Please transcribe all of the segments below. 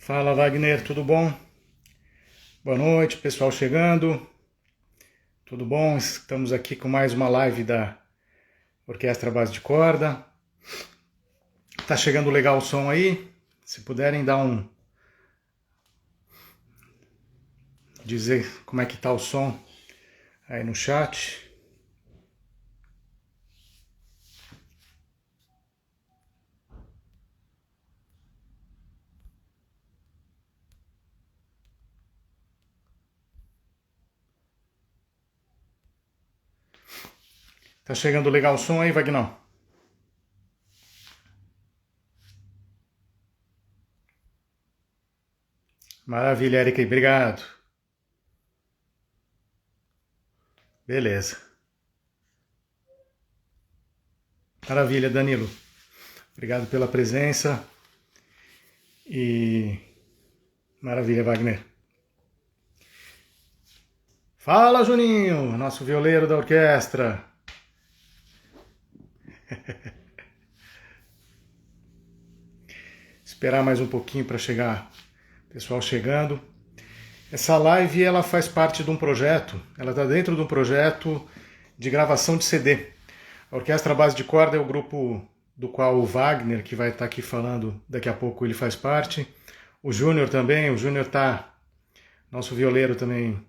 Fala, Wagner, tudo bom? Boa noite, pessoal chegando. Tudo bom? Estamos aqui com mais uma live da Orquestra Base de Corda. Tá chegando legal o som aí? Se puderem dar dizer como é que tá o som aí no chat. Tá chegando legal o som aí, Wagner? Maravilha, Erika, obrigado. Beleza. Maravilha, Danilo. Obrigado pela presença. E maravilha, Wagner. Fala, Juninho, nosso violeiro da orquestra. Esperar mais um pouquinho para chegar o pessoal chegando. Essa live ela faz parte de um projeto, ela está dentro de um projeto de gravação de CD. A Orquestra Base de Corda é o grupo do qual o Wagner, que vai estar aqui falando daqui a pouco, ele faz parte. O Júnior também, o Júnior tá, nosso violeiro também,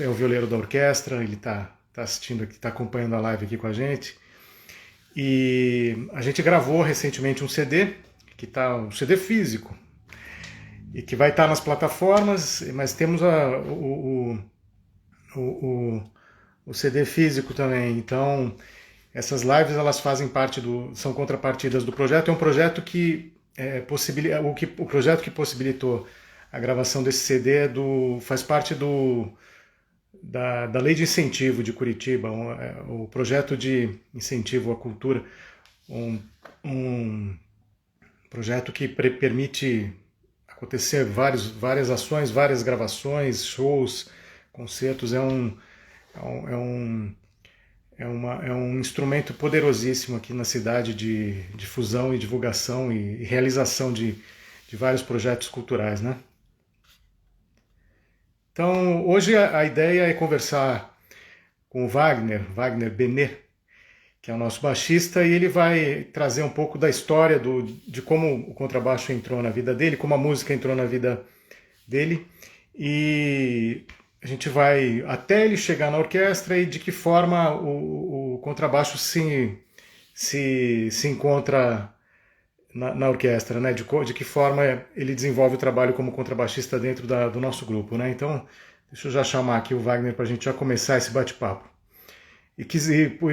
é o violeiro da orquestra, ele tá assistindo aqui, tá acompanhando a live aqui com a gente. E a gente gravou recentemente um CD, que tá um CD físico, e que vai estar nas plataformas, mas temos o CD físico também. Então, essas lives elas fazem parte são contrapartidas do projeto. É um projeto que o projeto que possibilitou a gravação desse CD faz parte da Lei de Incentivo de Curitiba, o projeto de incentivo à cultura, um projeto que permite acontecer várias ações, várias gravações, shows, concertos. É um instrumento poderosíssimo aqui na cidade de difusão e divulgação e realização de vários projetos culturais, né? Então, hoje a ideia é conversar com o Wagner Benê, que é o nosso baixista, e ele vai trazer um pouco da história de como o contrabaixo entrou na vida dele, como a música entrou na vida dele, e a gente vai até ele chegar na orquestra e de que forma o contrabaixo se encontra na orquestra, né? De que forma ele desenvolve o trabalho como contrabaixista dentro do nosso grupo, né? Então, deixa eu já chamar aqui o Wagner para a gente já começar esse bate-papo.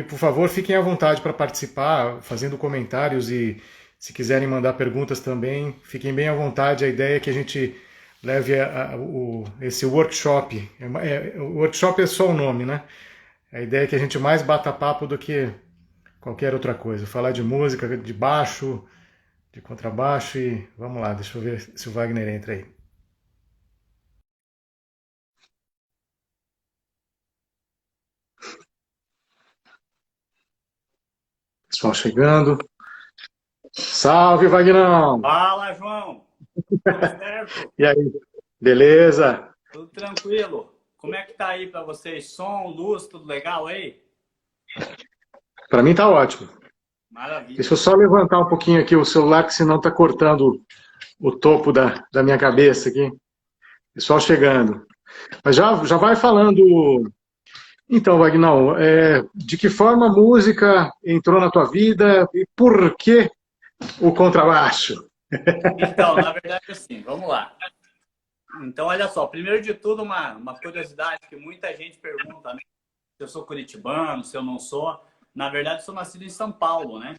Por favor, fiquem à vontade para participar, fazendo comentários e se quiserem mandar perguntas também, fiquem bem à vontade. A ideia é que a gente leve esse workshop. O workshop é só o nome, né? A ideia é que a gente mais bata papo do que qualquer outra coisa. Falar de música, de baixo, de contrabaixo e vamos lá, deixa eu ver se o Wagner entra aí. Pessoal chegando. Salve, Vagnão! Fala, João. Tudo certo? E aí, beleza? Tudo tranquilo? Como é que tá aí para vocês? Som, luz, tudo legal aí? Para mim tá ótimo. Deixa Maravilha. eu só levantar um pouquinho aqui o celular, que senão tá cortando o topo da minha cabeça aqui. Pessoal chegando. Mas já vai falando. Então, Vagnão, de que forma a música entrou na tua vida e por que o contrabaixo? Então, na verdade, assim, vamos lá. Então, olha só, primeiro de tudo, uma curiosidade que muita gente pergunta, né? Se eu sou curitibano, se eu não sou. Na verdade, eu sou nascido em São Paulo, né?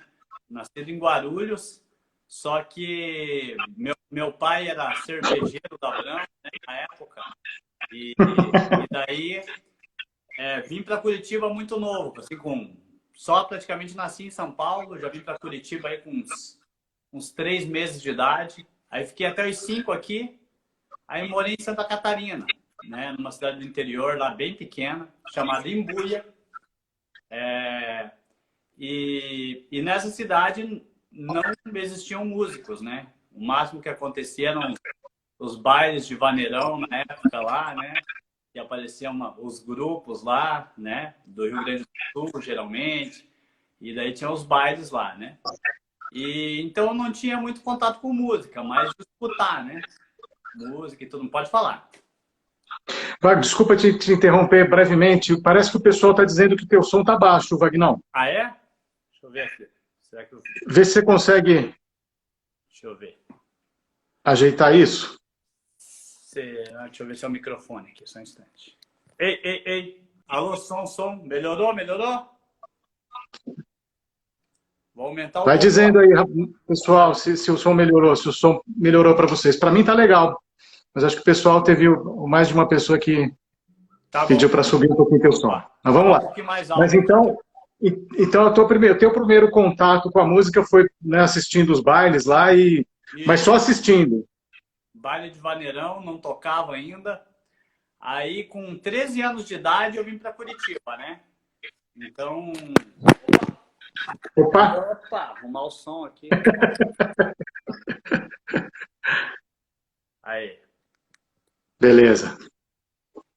Nascido em Guarulhos, só que meu pai era cervejeiro da Brahma, né, na época, e daí vim para Curitiba muito novo, assim, só praticamente nasci em São Paulo, já vim para Curitiba aí com uns 3 meses de idade. Aí fiquei até os 5 aqui, aí morei em Santa Catarina, né, numa cidade do interior lá bem pequena, chamada Imbuia. E nessa cidade não existiam músicos, né? O máximo que acontecia eram os bailes de vaneirão na época lá, né? E apareciam os grupos lá, né? Do Rio Grande do Sul, geralmente. E daí tinha os bailes lá, né? E então eu não tinha muito contato com música, mas de escutar, né? Música e tudo, não pode falar. Wagner, desculpa te interromper brevemente. Parece que o pessoal está dizendo que teu som está baixo, Vagnão. Ah, é? Deixa eu ver aqui. Será que eu... Vê se você consegue Deixa eu ver. ajeitar isso. Deixa eu ver se é o microfone aqui, só um instante. Ei, ei, ei. Alô, som. Melhorou? Vou aumentar o Vai volume. dizendo aí, pessoal, se o som melhorou, se o som melhorou para vocês. Para mim tá legal, mas acho que o pessoal teve mais de uma pessoa que pediu para subir um pouquinho o som. Mas vamos lá. Um pouquinho mais alto. Mas então teu primeiro contato com a música foi, né, assistindo os bailes lá, mas só assistindo. Baile de vaneirão, não tocava ainda. Aí, com 13 anos de idade, eu vim para Curitiba, né? Então... Opa, arrumar o som aqui. Aí. Beleza.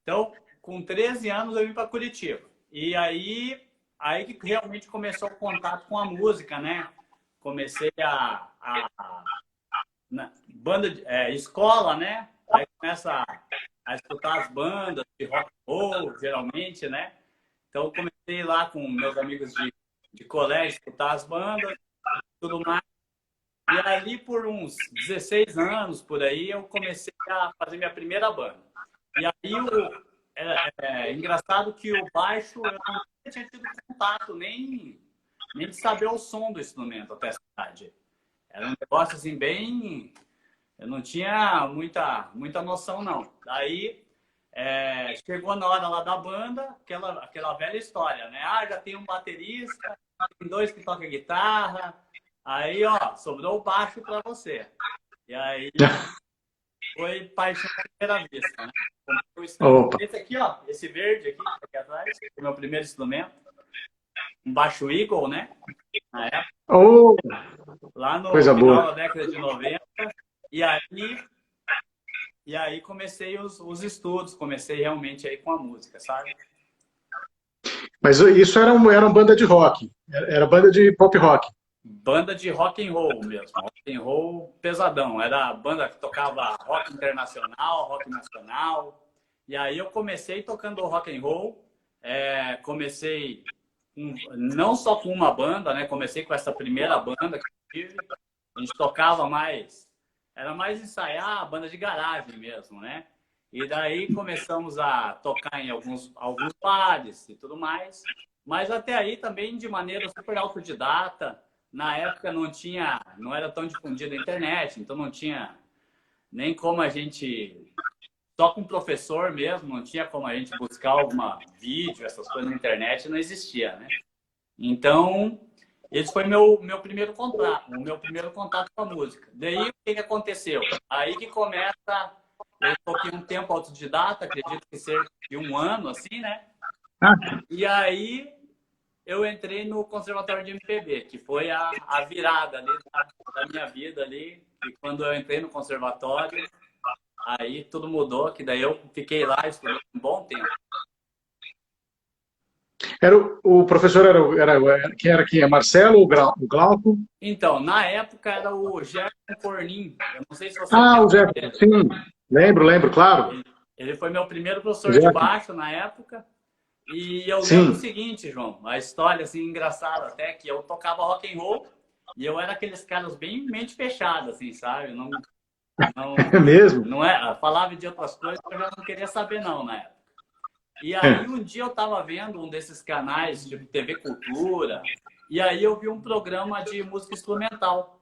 Então, com 13 anos, eu vim para Curitiba. E aí que realmente começou o contato com a música, né? Comecei na banda de escola, né? Aí começa a escutar as bandas de rock and roll, geralmente, né? Então, comecei lá com meus amigos de colégio, escutar as bandas, tudo mais. E ali, por uns 16 anos, por aí, eu comecei a fazer minha primeira banda. E aí, é engraçado que o baixo, eu não tinha tido contato, nem de saber o som do instrumento até essa idade. Era um negócio, assim, bem... Eu não tinha muita noção, não. Daí, chegou na hora lá da banda, aquela velha história, né? Ah, já tem um baterista, tem 2 que tocam guitarra, aí, ó, sobrou o baixo para você. E aí, foi paixão à primeira vista, né? Esse aqui, ó, esse verde aqui atrás, é o meu primeiro instrumento. Um baixo Eagle, né? Na época. Lá no final da década de 90. E aí comecei os estudos, comecei realmente aí com a música, sabe? Mas isso era uma banda de rock, era banda de pop rock. Banda de rock and roll mesmo, rock and roll pesadão. Era a banda que tocava rock internacional, rock nacional. E aí eu comecei tocando rock and roll, comecei não só com uma banda, né? Comecei com essa primeira banda que eu tive. A gente tocava mais, era mais ensaiar, banda de garagem mesmo, né? E daí começamos a tocar em alguns bares e tudo mais. Mas até aí também de maneira super autodidata. Na época não era tão difundida a internet, então não tinha nem como a gente... Só com o professor mesmo, não tinha como a gente buscar alguma vídeo, essas coisas na internet, não existia, né? Então, esse foi meu primeiro contato, o meu primeiro contato com a música. Daí, o que aconteceu? Aí que começa... Eu toquei um tempo autodidata, acredito que cerca de 1 ano, assim, né? E aí, eu entrei no Conservatório de MPB, que foi a virada ali da minha vida ali. E quando eu entrei no conservatório, aí tudo mudou, que daí eu fiquei lá estudando um bom tempo. O professor quem era aqui? É Marcelo ou o Glauco? Então, na época era o Jefferson Fornin. Eu não sei se você o Jefferson, sim. Lembro, claro. Ele foi meu primeiro professor de baixo na época. E eu lembro o seguinte, João, a história assim engraçada até, que eu tocava rock and roll e eu era aqueles caras bem mente fechada, assim, sabe? Não mesmo? Não falava de outras coisas que eu já não queria saber não na época. E aí um dia eu tava vendo um desses canais de TV Cultura e aí eu vi um programa de música instrumental.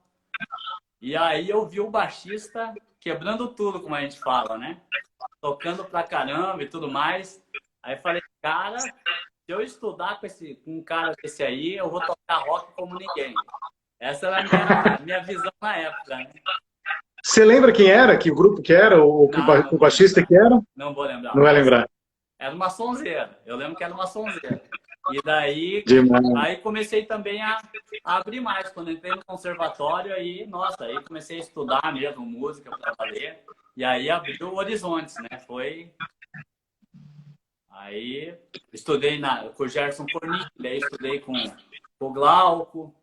E aí eu vi o baixista quebrando tudo, como a gente fala, né? Tocando pra caramba e tudo mais. Aí falei, cara, se eu estudar com um cara desse aí, eu vou tocar rock como ninguém. Essa era a minha visão na época, né? Você lembra quem era? Que grupo que era? O baixista que era? Não vou lembrar. Não vai lembrar. Era uma sonzeira. Eu lembro que era uma sonzeira. E daí, Demais. aí comecei também a abrir mais. Quando entrei no conservatório, aí, nossa, aí comecei a estudar mesmo música para valer. E aí abriu horizontes, né? Aí estudei com o Gerson Cornini, daí estudei com o Glauco.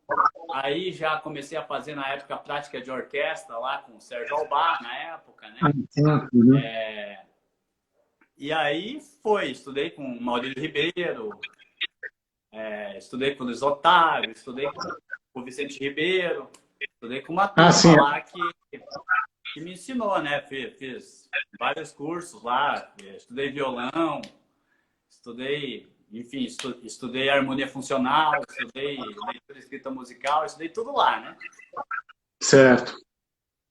Aí já comecei a fazer na época a prática de orquestra lá com o Sérgio Albá, na época, né? Uhum. E aí estudei com o Maurílio Ribeiro, estudei com o Luiz Otávio, estudei com o Vicente Ribeiro, estudei com uma turma Sim. lá que me ensinou, né? Fiz vários cursos lá, estudei violão, enfim, estudei harmonia funcional, estudei leitura e escrita musical, estudei tudo lá, né? Certo.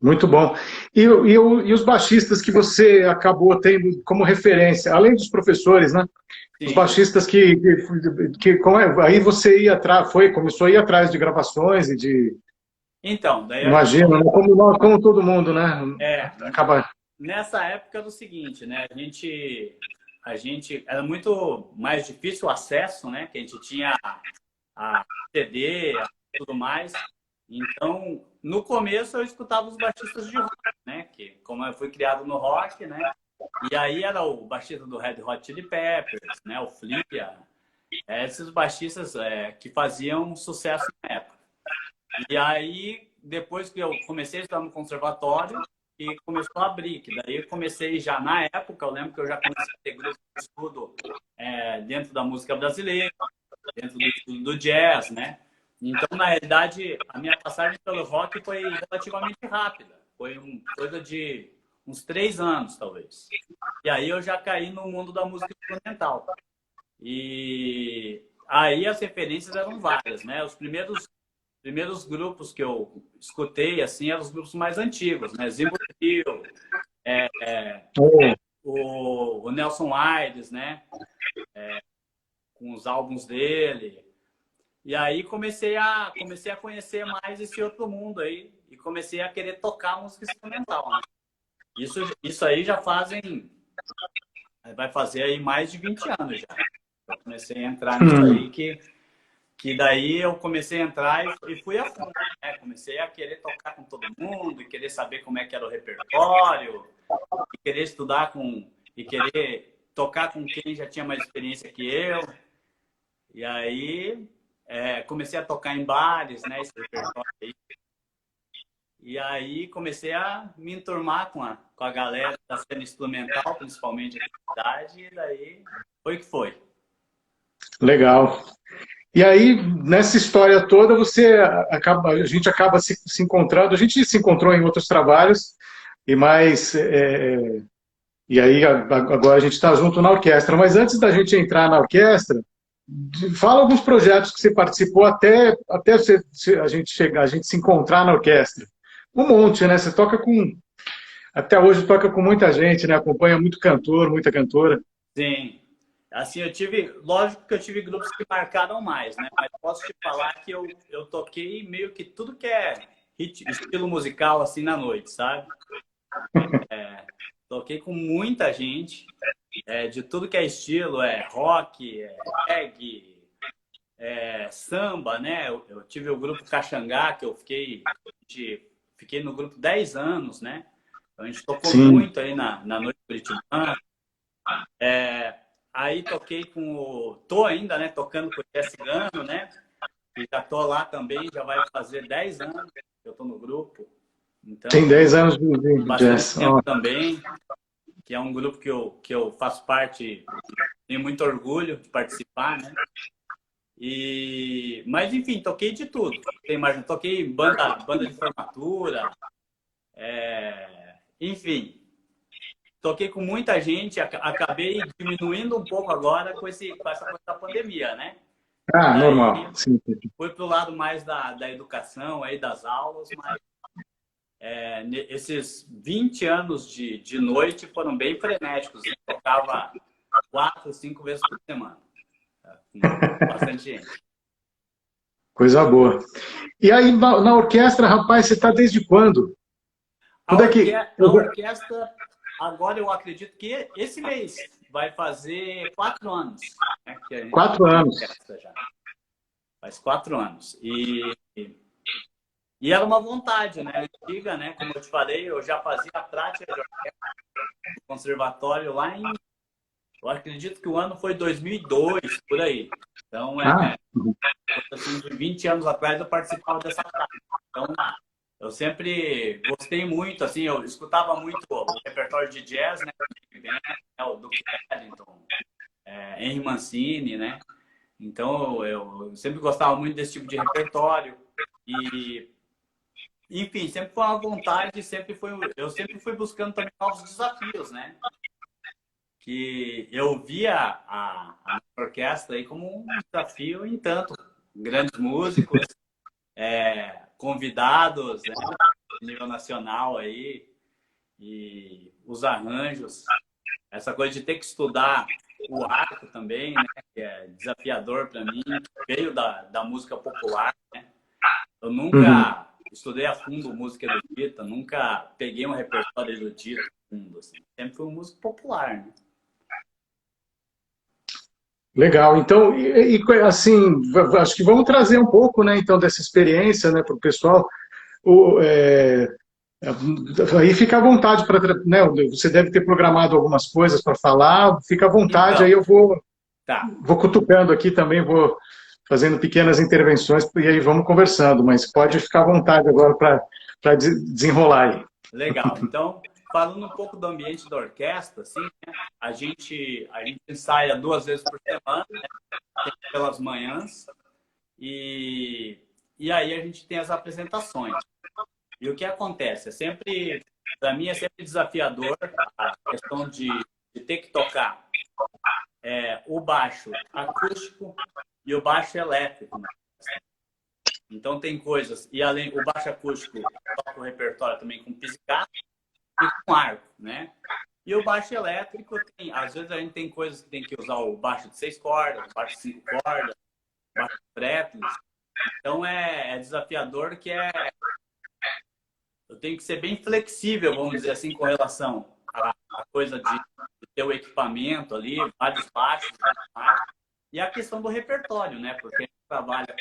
Muito bom. E os baixistas que você acabou tendo como referência, além dos professores, né? Os Sim. baixistas aí você ia atrás, começou a ir atrás de gravações e de. Então, daí Imagina, né? Como todo mundo, né? Acaba. nessa época era o seguinte, né? A gente era muito mais difícil o acesso, né? Que a gente tinha a CD, tudo mais. Então, no começo eu escutava os baixistas de rock, né? Que como eu fui criado no rock, né? E aí era o baixista do Red Hot Chili Peppers, né? O Flea, esses baixistas que faziam sucesso na época. E aí, depois que eu comecei a estudar no conservatório, e começou a abrir, que daí eu comecei já na época, eu lembro que eu já comecei a ter grupo de estudo dentro da música brasileira, dentro do estudo do jazz, né? Então, na realidade, a minha passagem pelo rock foi relativamente rápida. Foi coisa de uns 3 anos, talvez. E aí eu já caí no mundo da música instrumental. E aí as referências eram várias, né? Os primeiros grupos que eu escutei, assim, eram os grupos mais antigos, né? Zimbra Hill, o Nelson Aires, né? Com os álbuns dele. E aí comecei a conhecer mais esse outro mundo aí e comecei a querer tocar música instrumental, né? Isso aí vai fazer aí mais de 20 anos já. Eu comecei a entrar nisso aí que daí eu comecei a entrar e fui a fundo, né? Comecei a querer tocar com todo mundo, e querer saber como é que era o repertório, e querer estudar e querer tocar com quem já tinha mais experiência que eu. E aí comecei a tocar em bares, né? Esse repertório aí. E aí comecei a me enturmar com a galera da cena instrumental, principalmente aqui na cidade, e daí foi que foi. Legal. E aí, nessa história toda, a gente acaba se encontrando, a gente se encontrou em outros trabalhos, e aí agora a gente está junto na orquestra. Mas antes da gente entrar na orquestra, fala alguns projetos que você participou a gente se encontrar na orquestra. Um monte, né? Até hoje toca com muita gente, né? Acompanha muito cantor, muita cantora. Sim. Assim, lógico que eu tive grupos que marcaram mais, né? Mas posso te falar que eu toquei meio que tudo que é estilo musical, assim, na noite, sabe? Toquei com muita gente, de tudo que é estilo, rock, reggae, samba, né? Eu tive o grupo Caxangá, que fiquei no grupo 10 anos, né? Então, a gente tocou muito aí na noite curitibana. Aí toquei tô ainda, né? Tocando com o Jess Gano, né? E já tô lá também, já vai fazer 10 anos que eu tô no grupo. Então, tem 10 anos de bastante jazz. tempo também, que é um grupo que eu faço parte, tenho muito orgulho de participar, né? Mas, enfim, toquei de tudo. Toquei banda de formatura, enfim. Toquei com muita gente, acabei diminuindo um pouco agora com essa coisa da pandemia, né? Normal. Sim. Fui pro lado mais da educação, aí das aulas, mas esses 20 anos de noite foram bem frenéticos. Eu tocava 4, 5 vezes por semana. Com bastante gente. Coisa boa. E aí, na orquestra, rapaz, você está desde quando? A orquestra, agora eu acredito que esse mês vai fazer 4 anos. né? Que a gente 4 anos. já. Faz 4 anos. E era uma vontade, né? Antiga, né? Como eu te falei, eu já fazia a prática de orquestra no conservatório lá em... Eu acredito que o ano foi 2002, por aí. Então, assim, de 20 anos atrás eu participava dessa prática. Então, eu sempre gostei muito, assim, eu escutava muito o repertório de jazz, né? O Duke Ellington, Henry Mancini, né? Então, eu sempre gostava muito desse tipo de repertório. E, enfim, sempre foi uma vontade, eu sempre fui buscando também novos desafios, né? Que eu via a orquestra aí como um desafio em tanto. Grandes músicos, convidados, né? Nível nacional aí, e os arranjos. Essa coisa de ter que estudar o arco também, né? Que é desafiador para mim, veio da música popular, né? Eu nunca estudei a fundo música erudita, nunca peguei um repertório erudito a fundo, assim. Sempre fui um músico popular, né? Legal. Então, assim, acho que vamos trazer um pouco, né, então, dessa experiência, né, para o pessoal. Aí fica à vontade para, né, você deve ter programado algumas coisas para falar, fica à vontade, aí Então, eu vou, tá. vou cutucando aqui também, vou fazendo pequenas intervenções e aí vamos conversando, mas pode ficar à vontade agora para desenrolar aí. Legal. Então, falando um pouco do ambiente da orquestra, assim, né? A gente ensaia 2 vezes por semana, né? Pelas manhãs, e aí a gente tem as apresentações. E o que acontece? Para mim, é sempre desafiador a questão de ter que tocar o baixo acústico e o baixo elétrico, né? Então, tem coisas, e além, o baixo acústico toca o repertório também com pizzicato e com arco, né? E o baixo elétrico às vezes a gente tem coisas que tem que usar o baixo de 6 cordas, o baixo de 5 cordas, o baixo de fretless. Então é desafiador eu tenho que ser bem flexível, vamos dizer assim, com relação à coisa de ter o equipamento ali, vários baixos, e a questão do repertório, né? Porque a gente trabalha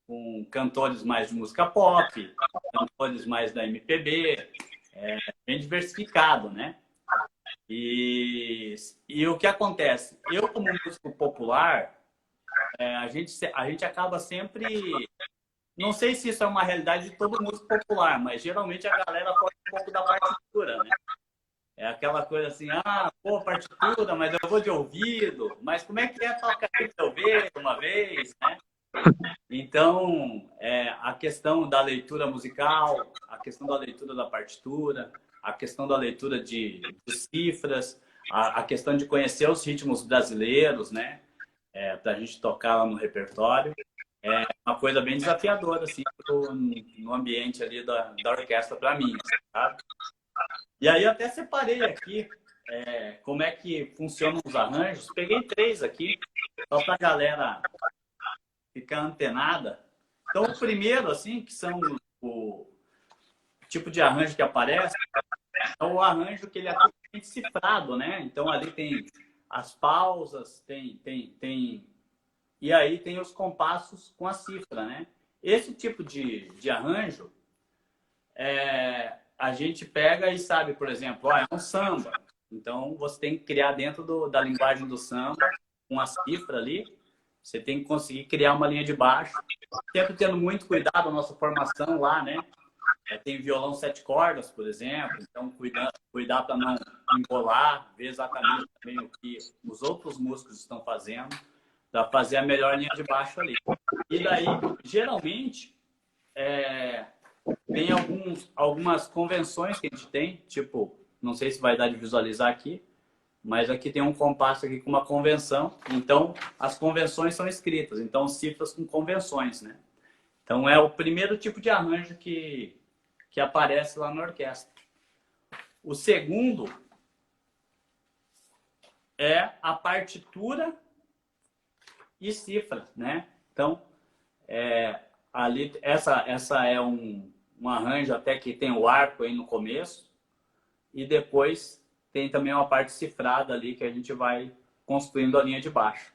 com cantores mais de música pop, cantores mais da MPB, bem diversificado, né? E o que acontece? Eu, como músico popular, a gente acaba sempre... Não sei se isso é uma realidade de todo músico popular, mas geralmente a galera foge um pouco da partitura, né? É aquela coisa assim, pô, partitura, mas eu vou de ouvido. Mas como é que é tocar de ouvido uma vez, né? Então, a questão da leitura musical, a questão da leitura da partitura, a questão da leitura de cifras, a questão de conhecer os ritmos brasileiros, né? Para a gente tocar lá no repertório. É uma coisa bem desafiadora, assim, no ambiente ali da orquestra para mim, sabe? E aí eu até separei aqui como é que funcionam os arranjos. Peguei 3 aqui, só para a galera ficar antenada. Então, o primeiro, assim, que são o tipo de arranjo que aparece, é o arranjo que ele é totalmente cifrado, né? Então, ali tem as pausas, e aí tem os compassos com a cifra, né? Esse tipo de arranjo, a gente pega e sabe, por exemplo, é um samba. Então, você tem que criar dentro da linguagem do samba, com a cifra ali, você tem que conseguir criar uma linha de baixo, sempre tendo muito cuidado a nossa formação lá, né? Tem violão 7 cordas, por exemplo, então cuidar para não embolar, ver exatamente também o que os outros músicos estão fazendo, para fazer a melhor linha de baixo ali. E daí, geralmente, tem algumas convenções que a gente tem, tipo, não sei se vai dar de visualizar aqui, mas aqui tem um compasso aqui com uma convenção, então as convenções são escritas, então cifras com convenções, né? Então é o primeiro tipo de arranjo que aparece lá na orquestra. O segundo é a partitura e cifra, né? Então, ali essa é um arranjo até que tem o arco aí no começo, e depois tem também uma parte cifrada ali que a gente vai construindo a linha de baixo.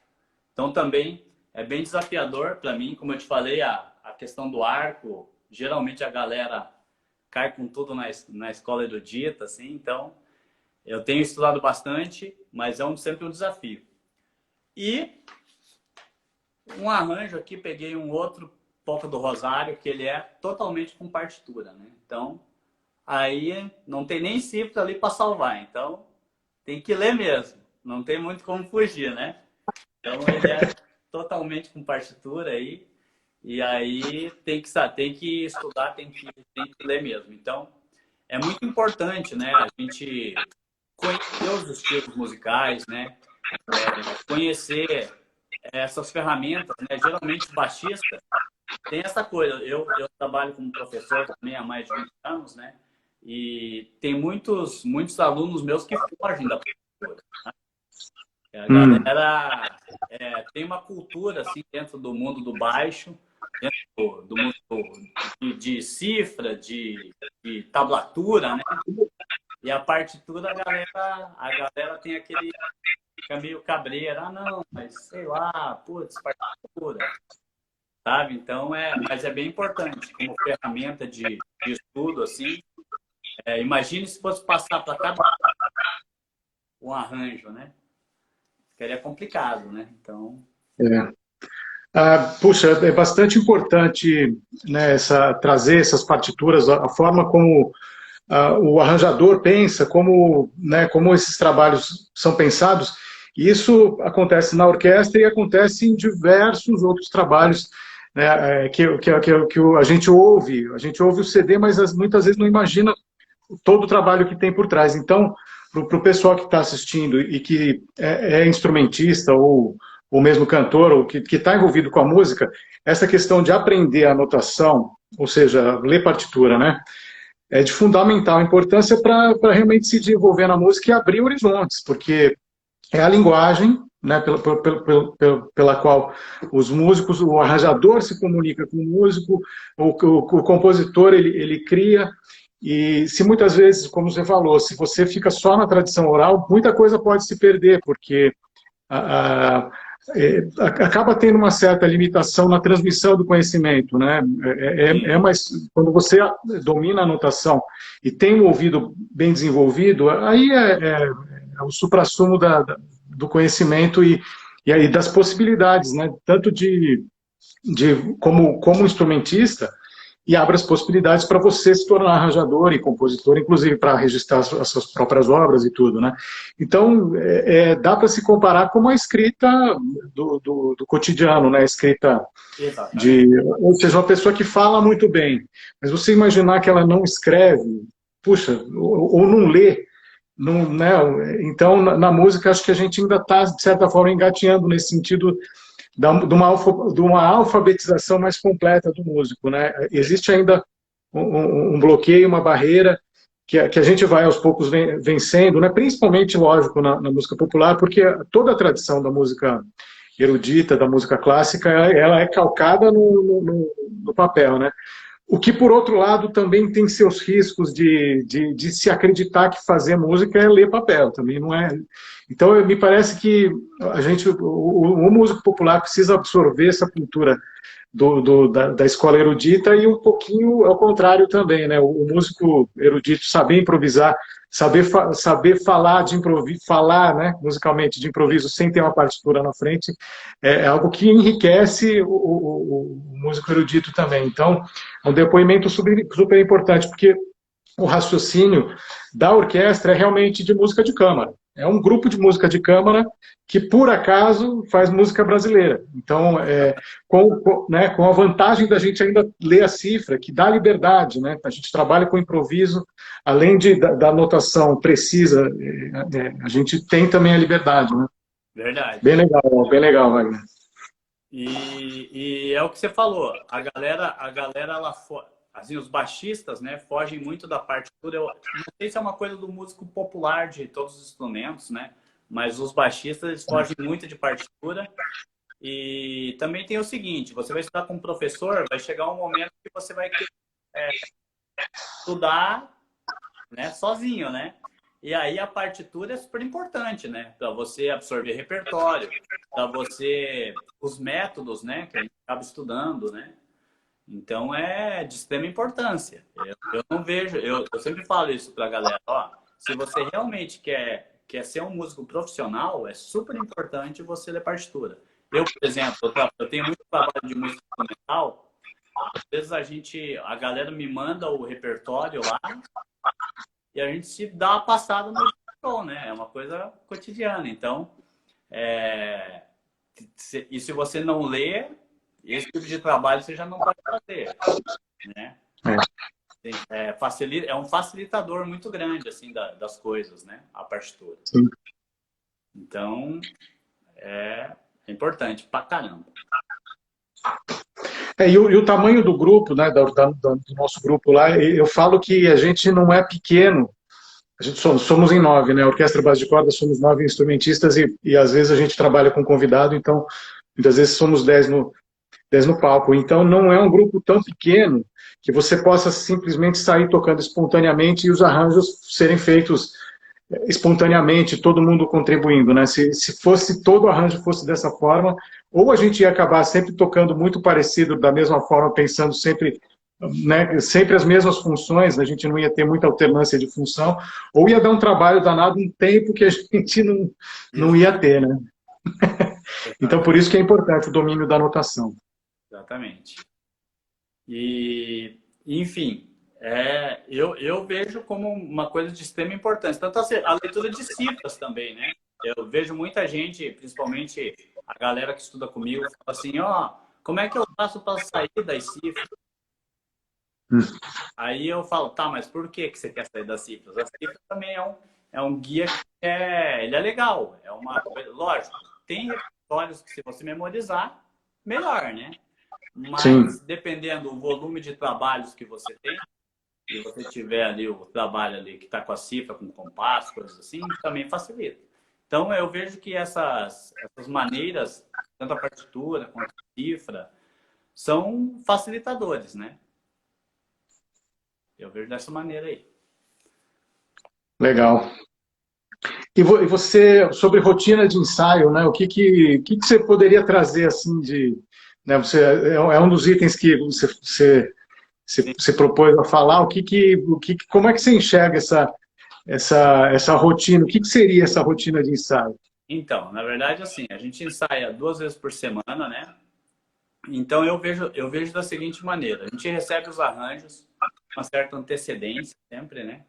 Então também é bem desafiador para mim, como eu te falei, a questão do arco, geralmente a galera cai com tudo na escola erudita, assim, então eu tenho estudado bastante, mas é sempre um desafio. E um arranjo aqui, peguei um outro Polca do Rosário, que ele é totalmente com partitura, né? Então, aí não tem nem cifra ali para salvar, então tem que ler mesmo, não tem muito como fugir, né? Então ele é totalmente com partitura aí, e aí tem que estudar, tem que ler mesmo. Então, é muito importante, né, a gente conhecer os estilos musicais, né? Conhecer essas ferramentas, né? Geralmente o baixista tem essa coisa. Eu trabalho como professor também há mais de 20 anos, né? E tem muitos alunos meus que fogem da partitura. Né? A galera tem uma cultura assim dentro do mundo do baixo, dentro do mundo de cifra, de tablatura, né? E a partitura, a galera tem aquele fica meio cabreiro, não, mas sei lá, putz, partitura, sabe? Então, mas é bem importante como ferramenta de estudo, assim. Imagine se fosse passar para cada um arranjo, né? Ficaria complicado, né? Então... Puxa, é bastante importante, né, trazer essas partituras, a forma como o arranjador pensa, como esses trabalhos são pensados. E isso acontece na orquestra e acontece em diversos outros trabalhos, né, que a gente ouve. A gente ouve o CD, mas muitas vezes não imagina todo o trabalho que tem por trás. Então, para o pessoal que está assistindo e que é instrumentista ou mesmo cantor, ou que está envolvido com a música, essa questão de aprender a notação, ou seja, ler partitura, né, é de fundamental importância para realmente se desenvolver na música e abrir horizontes, porque é a linguagem, né, pela qual os músicos, o arranjador se comunica com o músico, o compositor ele cria, e se muitas vezes, como você falou, se você fica só na tradição oral, muita coisa pode se perder, porque acaba tendo uma certa limitação na transmissão do conhecimento, né? Mais, quando você domina a notação e tem um ouvido bem desenvolvido, aí é o suprassumo do conhecimento e aí das possibilidades, né? Tanto como instrumentista, e abre as possibilidades para você se tornar arranjador e compositor, inclusive para registrar as suas próprias obras e tudo, né? Então, dá para se comparar com a escrita do cotidiano, né? A escrita ou seja, uma pessoa que fala muito bem, mas você imaginar que ela não escreve, puxa, ou não lê, não, né? Então, na música, acho que a gente ainda está, de certa forma, engatinhando nesse sentido de uma alfabetização mais completa do músico, né? Existe ainda um bloqueio, uma barreira que a gente vai aos poucos vencendo, né? Principalmente, lógico, na música popular, porque toda a tradição da música erudita, da música clássica, ela é calcada no papel, né? O que, por outro lado, também tem seus riscos de se acreditar que fazer música é ler papel, também não é. Então, me parece que o músico popular precisa absorver essa cultura da escola erudita e um pouquinho ao contrário também, né? O músico erudito saber improvisar, saber falar de improviso, falar, né, musicalmente de improviso sem ter uma partitura na frente, é algo que enriquece o músico erudito também. Então, é um depoimento super importante, porque o raciocínio da orquestra é realmente de música de câmara. É um grupo de música de câmara que, por acaso, faz música brasileira. Então, com a vantagem da gente ainda ler a cifra, que dá liberdade, né? A gente trabalha com improviso, além da notação precisa, a gente tem também a liberdade, né? Verdade. Bem legal, Wagner. E é o que você falou, a galera ela assim, os baixistas, né, fogem muito da partitura. Eu não sei se é uma coisa do músico popular de todos os instrumentos, né, mas os baixistas eles fogem muito de partitura. E também tem o seguinte, você vai estudar com um professor, vai chegar um momento que você vai estudar, né, sozinho, né? E aí a partitura é super importante, né? Para você absorver repertório, para você os métodos, né? Que a gente acaba estudando, né? Então é de extrema importância. Eu não vejo, eu sempre falo isso para a galera, ó, se você realmente quer ser um músico profissional, é super importante você ler partitura. Eu, por exemplo, eu tenho muito trabalho de música instrumental, às vezes a galera me manda o repertório lá e a gente se dá uma passada no show, né? É uma coisa cotidiana. Então, é, e se você não lê, esse tipo de trabalho você já não pode fazer, né? É um facilitador muito grande assim das coisas, né? A partitura. Sim. Então é importante pra caramba. E o tamanho do grupo, né, do nosso grupo lá, eu falo que a gente não é pequeno. A gente somos em 9, né? A Orquestra Base de Corda somos 9 instrumentistas e às vezes a gente trabalha com convidado, então muitas vezes somos 10 no palco. Então não é um grupo tão pequeno que você possa simplesmente sair tocando espontaneamente e os arranjos serem feitos espontaneamente, todo mundo contribuindo, né? Se fosse todo o arranjo fosse dessa forma, ou a gente ia acabar sempre tocando muito parecido, da mesma forma, pensando sempre, né, sempre as mesmas funções, a gente não ia ter muita alternância de função, ou ia dar um trabalho danado, um tempo que a gente não ia ter, né? Então, por isso que é importante o domínio da notação. Exatamente. E, enfim, eu vejo como uma coisa de extrema importância. Tanto a leitura de cifras também, né? Eu vejo muita gente, principalmente a galera que estuda comigo, fala assim, ó, como é que eu faço para sair das cifras? Aí eu falo, tá, mas por que você quer sair das cifras? As cifras também é um guia que ele é legal, é uma coisa, lógico, tem repertórios que se você memorizar, melhor, né? Sim, Mas dependendo do volume de trabalhos que você tem, e você tiver ali o trabalho ali que está com a cifra, com o compasso, coisas assim, também facilita. Então eu vejo que essas maneiras, tanto a partitura quanto a cifra, são facilitadores, né? Eu vejo dessa maneira aí. legal. E você, sobre rotina de ensaio, né? O que você poderia trazer assim de, né? É um dos itens que você propôs a falar. Como é que você enxerga essa rotina? O que seria essa rotina de ensaio? Então, na verdade, assim, a gente ensaia 2 vezes por semana, né? Então eu vejo da seguinte maneira: a gente recebe os arranjos com uma certa antecedência, sempre, né?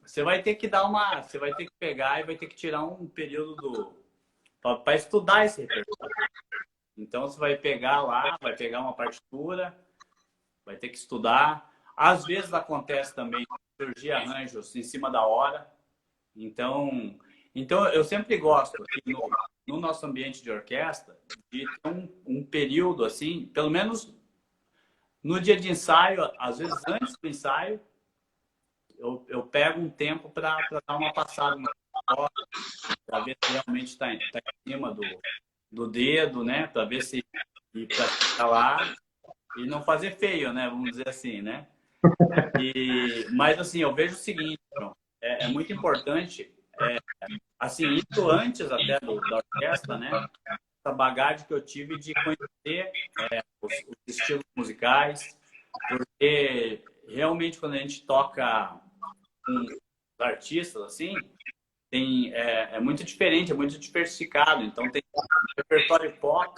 Você vai ter que você vai ter que pegar e vai ter que tirar um período para estudar esse repertório. Então você vai pegar lá, vai pegar uma partitura, vai ter que estudar. Às vezes acontece também surgir arranjos em cima da hora. Então eu sempre gosto aqui no nosso ambiente de orquestra de ter um período assim, pelo menos no dia de ensaio, às vezes antes do ensaio, eu pego um tempo para dar uma passada no para ver se realmente está em cima do dedo, né? Para ver se para ficar lá e não fazer feio, né? Vamos dizer assim, né? Mas assim, eu vejo o seguinte, João, é muito importante, assim, isso antes até da orquestra, né? Essa bagagem que eu tive de conhecer os estilos musicais, porque realmente quando a gente toca com os artistas, assim, é muito diferente, é muito diversificado. Então tem repertório pop,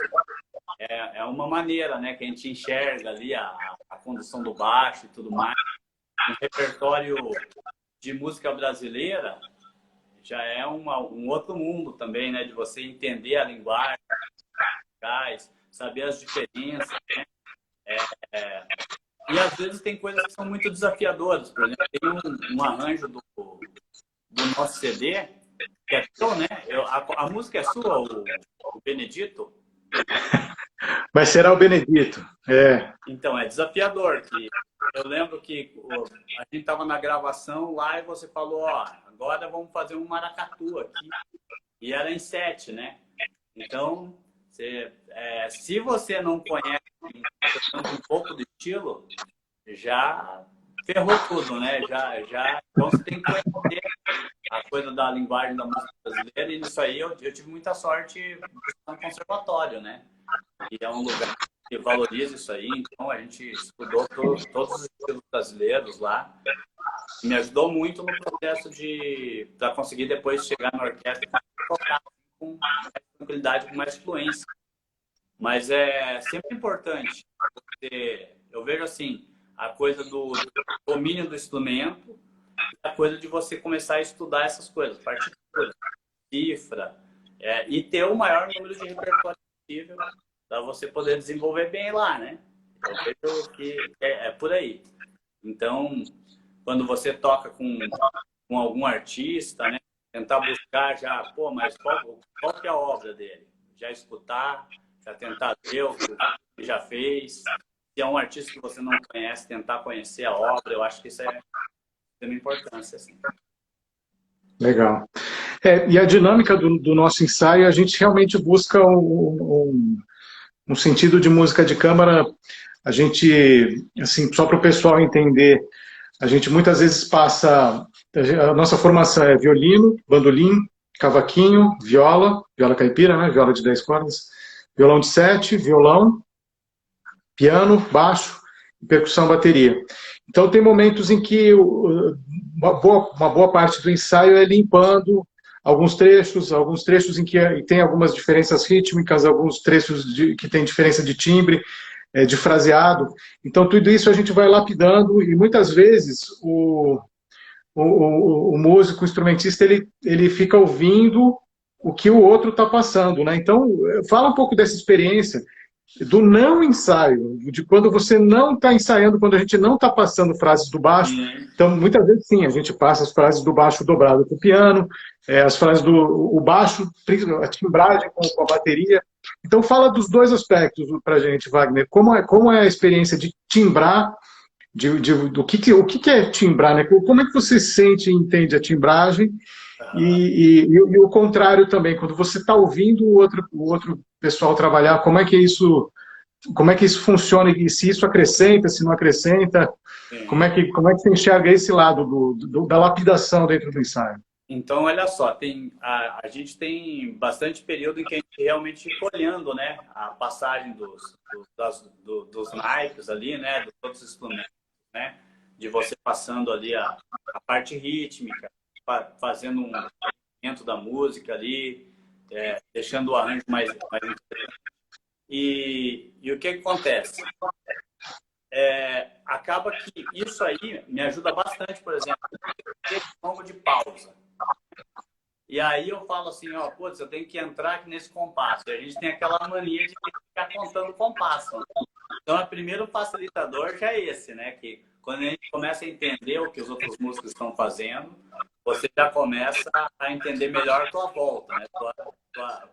é uma maneira, né, que a gente enxerga ali a condução do baixo e tudo mais. Um repertório de música brasileira já é um outro mundo também, né, de você entender a linguagem, saber as diferenças, né? E às vezes tem coisas que são muito desafiadoras. Por exemplo, tem um arranjo do nosso CD, que é teu, né? A música é sua, o Benedito? Mas será o Benedito. É. Então, é desafiador. Eu lembro que a gente estava na gravação lá e você falou, ó, agora vamos fazer um maracatu aqui. E era em 7, né? Então, se você não conhece um pouco do estilo, já ferrou tudo, né? Então você tem que conhecer a coisa da linguagem da música brasileira, e nisso aí eu tive muita sorte no conservatório, né? E é um lugar que valoriza isso aí, então a gente estudou todos os estilos brasileiros lá. Me ajudou muito no processo para conseguir depois chegar na orquestra e tocar com mais tranquilidade, com mais fluência. Mas é sempre importante. Eu vejo assim, a coisa do domínio do instrumento, a coisa de você começar a estudar essas coisas, partitura, cifra, e ter o maior número de repertório possível para você poder desenvolver bem lá, né? Eu vejo que é por aí. Então, quando você toca com algum artista, né? Tentar buscar já, pô, mas qual que é a obra dele? Já escutar, já tentar ver o que ele já fez. Se é um artista que você não conhece, tentar conhecer a obra, eu acho que isso tem uma importância, assim. Legal. E a dinâmica do nosso ensaio, a gente realmente busca um sentido de música de câmara. A gente, assim, só para o pessoal entender, a gente muitas vezes passa. A nossa formação é violino, bandolim, cavaquinho, viola caipira, né? Viola de 10 cordas, violão de 7, violão, piano, baixo, percussão, bateria. Então, tem momentos em que uma boa parte do ensaio é limpando alguns trechos em que tem algumas diferenças rítmicas, alguns trechos que tem diferença de timbre, de fraseado. Então, tudo isso a gente vai lapidando e muitas vezes o músico, o instrumentista, ele fica ouvindo o que o outro está passando, né? Então, fala um pouco dessa experiência do não ensaio, de quando você não está ensaiando, quando a gente não está passando frases do baixo. Então, muitas vezes, sim, a gente passa as frases do baixo dobrado com o piano, as frases do baixo, a timbragem com a bateria. Então, fala dos dois aspectos para a gente, Wagner. Como é a experiência de timbrar, o que é timbrar, né? Como é que você sente e entende a timbragem? E o contrário também, quando você está ouvindo o outro pessoal trabalhar, como é que isso funciona e se isso acrescenta, se não acrescenta, como é que você enxerga esse lado da lapidação dentro do ensaio? Então, olha só, a gente tem bastante período em que a gente realmente fica olhando, né, a passagem dos naipes ali, né, dos outros instrumentos, né, de você passando ali a parte rítmica, fazendo um elemento da música ali, deixando o arranjo mais interessante. E o que acontece? Acaba que isso aí me ajuda bastante, por exemplo, ter longo de pausa. E aí eu falo assim, ó, putz, eu tenho que entrar aqui nesse compasso. E a gente tem aquela mania de ficar contando compasso. Né? Então, o primeiro facilitador já é esse, né? Que quando a gente começa a entender o que os outros músicos estão fazendo, você já começa a entender melhor a tua volta, né?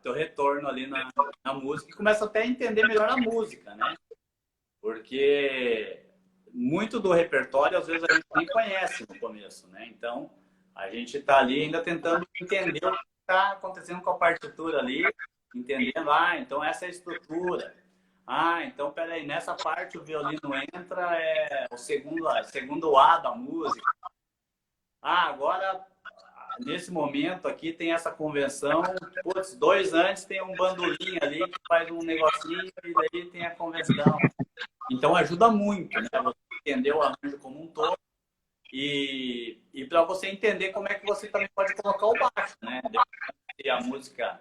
Teu retorno ali na música, e começa até a entender melhor a música, né? Porque muito do repertório, às vezes, a gente nem conhece no começo, né? Então, a gente está ali ainda tentando entender o que está acontecendo com a partitura ali, entendendo, então essa é a estrutura. Então, peraí, nessa parte o violino entra, o segundo A da música. Agora, nesse momento aqui tem essa convenção, putz, 2 antes tem um bandolim ali que faz um negocinho e daí tem a convenção. Então, ajuda muito, né? Você entender o arranjo como um todo e para você entender como é que você também pode colocar o baixo, né? Se a música,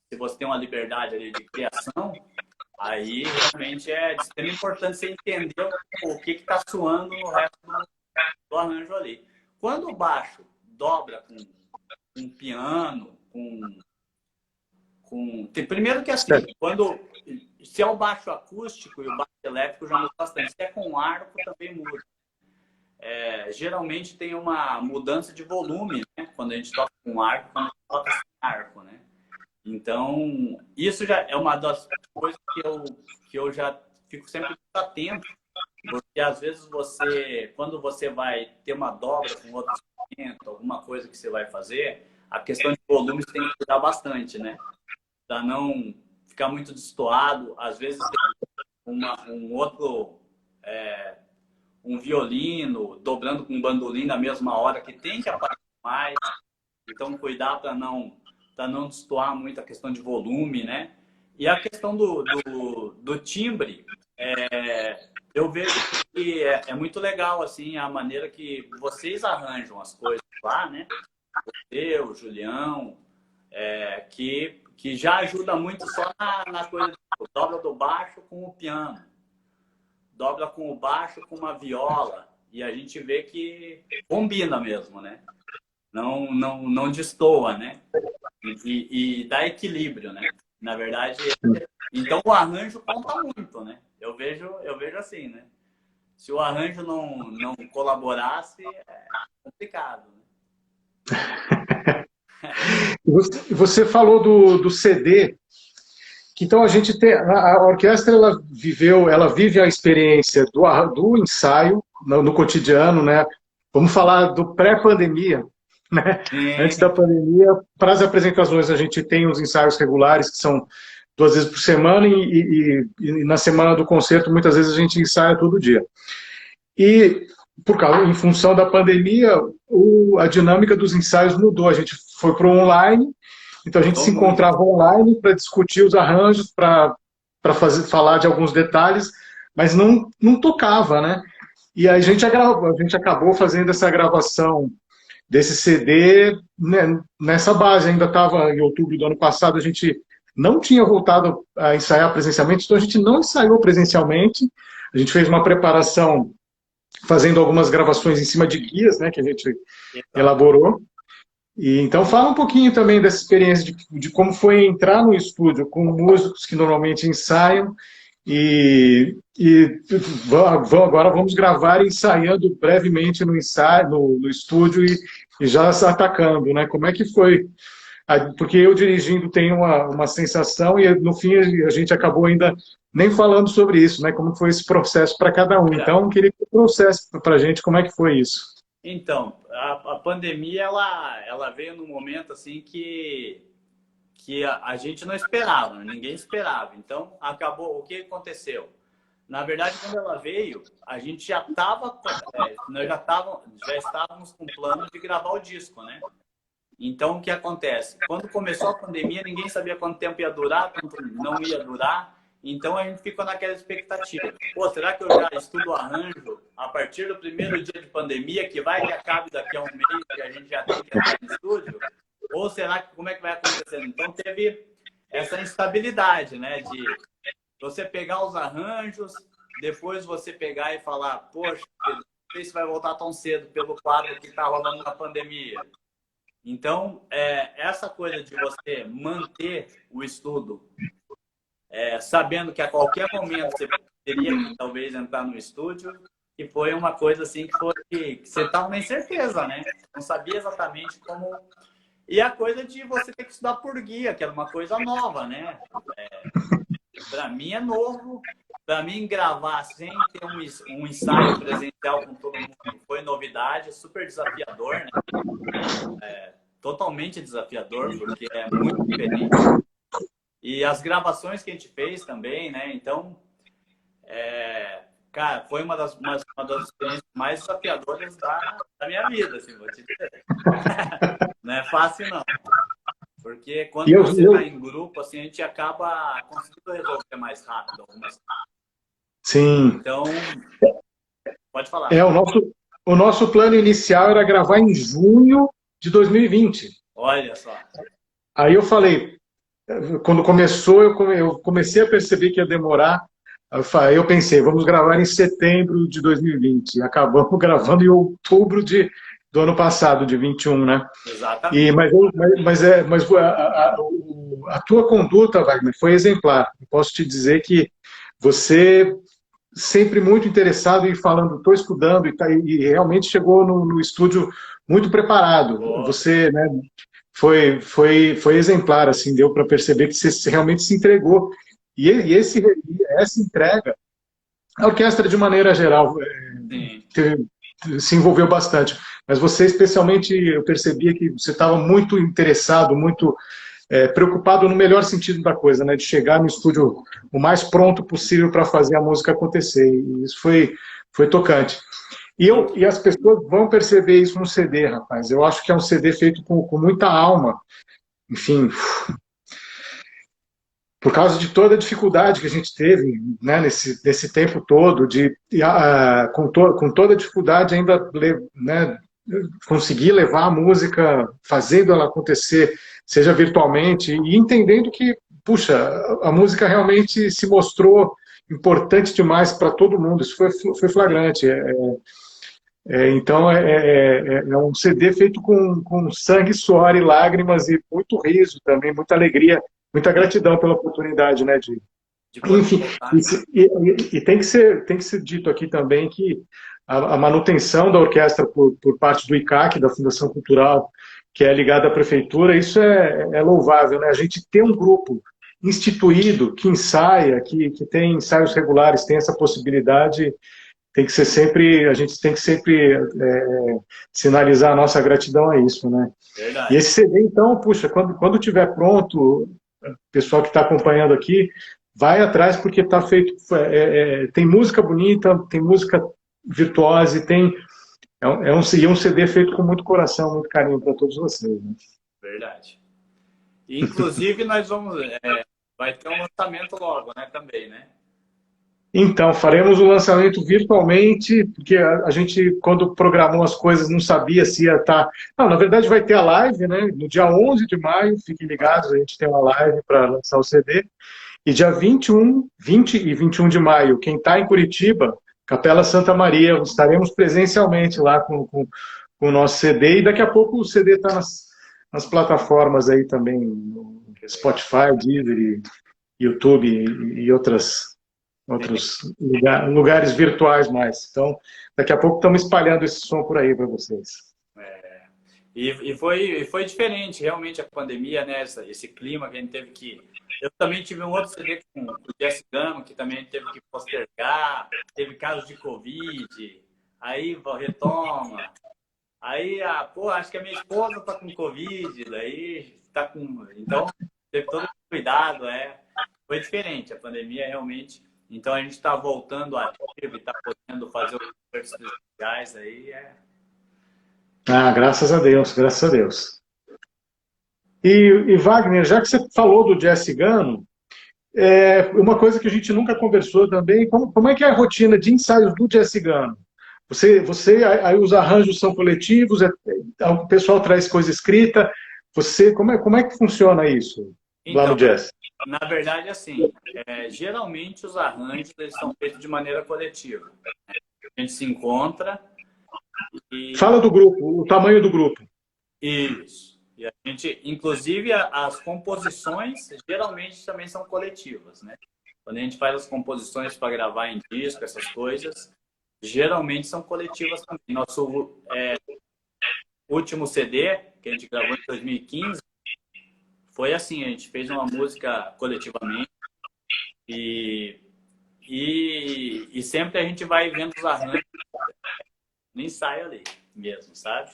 se você tem uma liberdade ali de criação, aí realmente é de extrema importância você entender o que está soando no resto do arranjo ali. Quando o baixo dobra com um piano, primeiro que assim, se é o baixo acústico e o baixo elétrico já muda bastante. Se é com arco, também muda. Geralmente tem uma mudança de volume, né? Quando a gente toca com arco, quando a gente toca sem arco, né? Então, isso já é uma das coisas que eu já fico sempre muito atento, porque às vezes quando você vai ter uma dobra com outro instrumento, alguma coisa que você vai fazer, a questão de volume você tem que cuidar bastante, né? Para não ficar muito destoado. Às vezes tem um outro um violino, dobrando com um bandolim na mesma hora, que tem que aparecer mais. Então, cuidar para não destoar muito a questão de volume, né? E a questão do timbre, eu vejo que é muito legal, assim, a maneira que vocês arranjam as coisas lá, né? O Julião, que já ajuda muito só na coisa de dobra do baixo com o piano, dobra com o baixo com uma viola, e a gente vê que combina mesmo, né? Não destoa, né? E dá equilíbrio, né? Na verdade, então o arranjo conta muito, né? Eu vejo assim, né? Se o arranjo não colaborasse, é complicado, né? Você falou do CD, que então a gente tem, a orquestra ela vive a experiência do ensaio no cotidiano, né? Vamos falar do pré-pandemia, né? Antes da Sim, pandemia, para as apresentações a gente tem os ensaios regulares que são 2 vezes por semana e na semana do concerto muitas vezes a gente ensaia todo dia. E em função da pandemia, a dinâmica dos ensaios mudou. A gente foi para o online, então a gente mudou se muito. encontrava online para discutir os arranjos, para falar de alguns detalhes, mas não tocava, né? E a gente acabou fazendo essa gravação desse CD, né, nessa base. Ainda estava em outubro do ano passado, a gente não tinha voltado a ensaiar presencialmente, então a gente não ensaiou presencialmente. A gente fez uma preparação fazendo algumas gravações em cima de guias, né, que a gente Exato. elaborou. E então fala um pouquinho também dessa experiência de como foi entrar no estúdio com músicos que normalmente ensaiam e agora vamos gravar ensaiando brevemente no ensaio, no estúdio e já atacando, né? Como é que foi? Porque eu dirigindo tenho uma sensação e no fim a gente acabou ainda nem falando sobre isso, né? Como foi esse processo para cada um. Então, eu queria que você trouxesse para a gente como é que foi isso. Então, a pandemia ela veio num momento assim que a gente não esperava, né? Ninguém esperava. Então, acabou. O que aconteceu? Na verdade, quando ela veio, a gente já estava, nós já estávamos com plano de gravar o disco, né? Então, o que acontece? Quando começou a pandemia, ninguém sabia quanto tempo ia durar, quanto não ia durar. Então, a gente ficou naquela expectativa. Pô, será que eu já estudo o arranjo a partir do primeiro dia de pandemia, que vai que acabe daqui a um mês, que a gente já tem que entrar no estúdio? Ou será que, como é que vai acontecendo? Então, teve essa instabilidade, né? De você pegar os arranjos, depois você pegar e falar, poxa, não sei se vai voltar tão cedo pelo quadro que está rolando na pandemia. Então, essa coisa de você manter o estudo, sabendo que a qualquer momento você teria que talvez entrar no estúdio, e foi uma coisa assim que você estava na incerteza, né? Não sabia exatamente como. E a coisa de você ter que estudar por guia, que era uma coisa nova, né? Para mim é novo. Para mim, gravar sem ter um ensaio presencial com todo mundo foi novidade, super desafiador, né? Totalmente desafiador, porque é muito diferente. E as gravações que a gente fez também, né? Então, cara, foi uma das experiências mais desafiadoras da minha vida, assim, vou te dizer. Não é fácil, não. Porque E quando você está em grupo, assim, a gente acaba conseguindo resolver mais rápido algumas coisas. sim, Então, pode falar. o nosso plano inicial era gravar em junho de 2020. Olha só. Aí eu falei, quando começou, eu comecei a perceber que ia demorar. Eu pensei, vamos gravar em setembro de 2020. Acabamos gravando em outubro do ano passado, de 21, né? Exatamente. Mas a tua conduta, Wagner, foi exemplar. Eu posso te dizer que você sempre muito interessado e falando, estou estudando e realmente chegou no estúdio muito preparado. Boa. Você, né, foi exemplar, assim, deu para perceber que você realmente se entregou. Essa entrega, a orquestra de maneira geral Sim. se envolveu bastante, mas você especialmente, eu percebia que você estava muito interessado, muito preocupado no melhor sentido da coisa, né, de chegar no estúdio o mais pronto possível para fazer a música acontecer. E isso Foi tocante. E as pessoas vão perceber isso no CD, rapaz. Eu acho que é um CD feito com muita alma. Enfim, por causa de toda a dificuldade que a gente teve, né, nesse tempo todo, com toda a dificuldade ainda, né, conseguir levar a música, fazendo ela acontecer, seja virtualmente, e entendendo que, puxa, a música realmente se mostrou importante demais para todo mundo. Isso foi flagrante. Então, é um CD feito com sangue, suor e lágrimas, e muito riso também, muita alegria, muita gratidão pela oportunidade, né, de poder enfim, voltar. e tem que ser dito aqui também que a manutenção da orquestra por parte do ICAC, da Fundação Cultural, que é ligada à prefeitura, isso é louvável, né? A gente ter um grupo instituído que ensaia, que tem ensaios regulares, tem essa possibilidade, tem que ser sempre, a gente tem que sempre sinalizar a nossa gratidão a isso, né? E Verdade. esse CD, então, puxa, quando tiver pronto, o pessoal que está acompanhando aqui, vai atrás porque está feito, tem música bonita, tem música virtuosa e é um CD feito com muito coração, muito carinho para todos vocês, né? Verdade. E, inclusive, nós vamos... vai ter um lançamento logo, né? Também, né? Então, faremos o lançamento virtualmente, porque a gente, quando programou as coisas, não sabia se ia estar... Não, na verdade vai ter a live, né? No dia 11 de maio, fiquem ligados, a gente tem uma live para lançar o CD. E dia 21, 20 e 21 de maio, quem está em Curitiba, Capela Santa Maria, estaremos presencialmente lá com o nosso CD, e daqui a pouco o CD está nas plataformas aí também, no Spotify, Deezer, YouTube e outros lugares virtuais mais. Então, daqui a pouco estamos espalhando esse som por aí para vocês. E foi diferente, realmente, a pandemia, né? Esse clima que a gente teve que... Eu também tive um outro CD com o Jesse Gano, que também teve que postergar, teve casos de Covid, aí retoma. Aí, acho que a minha esposa tá com Covid, daí tá com... Então, teve todo esse cuidado, Foi diferente, a pandemia realmente... Então, a gente está voltando ativo e está podendo fazer os concertos presenciais aí, Ah, graças a Deus, graças a Deus. E Wagner, já que você falou do Jesse Gano, uma coisa que a gente nunca conversou também, como é que é a rotina de ensaios do Jesse Gano? Aí os arranjos são coletivos, o pessoal traz coisa escrita, como é que funciona isso lá no Então, Jazz? na verdade, assim, geralmente os arranjos eles são feitos de maneira coletiva. A gente se encontra e... Fala do grupo, o tamanho do grupo. Isso. E a gente, inclusive, as composições geralmente também são coletivas, né? Quando a gente faz as composições para gravar em disco, essas coisas, geralmente são coletivas também. Nosso último CD, que a gente gravou em 2015, foi assim, a gente fez uma música coletivamente e sempre a gente vai vendo os arranjos no ensaio ali mesmo, sabe?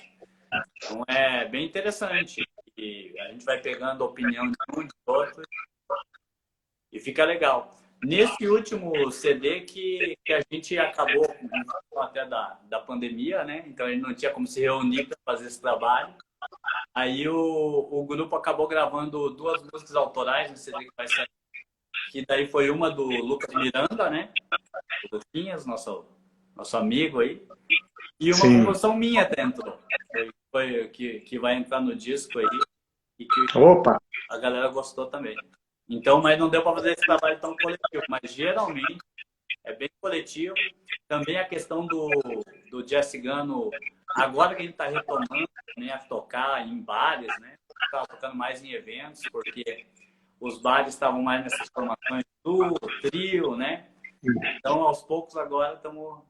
Então é bem interessante. E a gente vai pegando a opinião de um e de outro e fica legal. Nesse último CD que a gente acabou até da pandemia, né? Então a gente não tinha como se reunir para fazer esse trabalho. Aí o grupo acabou gravando 2 músicas autorais no CD que vai sair. Que daí foi uma do Lucas Miranda, né? O Luquinhas, nosso amigo aí. E uma Sim. composição minha dentro. Foi que vai entrar no disco aí. E que Opa! a galera gostou também. Então, mas não deu para fazer esse trabalho tão coletivo. Mas geralmente é bem coletivo. Também a questão do Jesse Gano, agora que a gente está retomando também a tocar em bares, né? Estava tocando mais em eventos, porque os bares estavam mais nessas formações do trio, né? Então, aos poucos agora estamos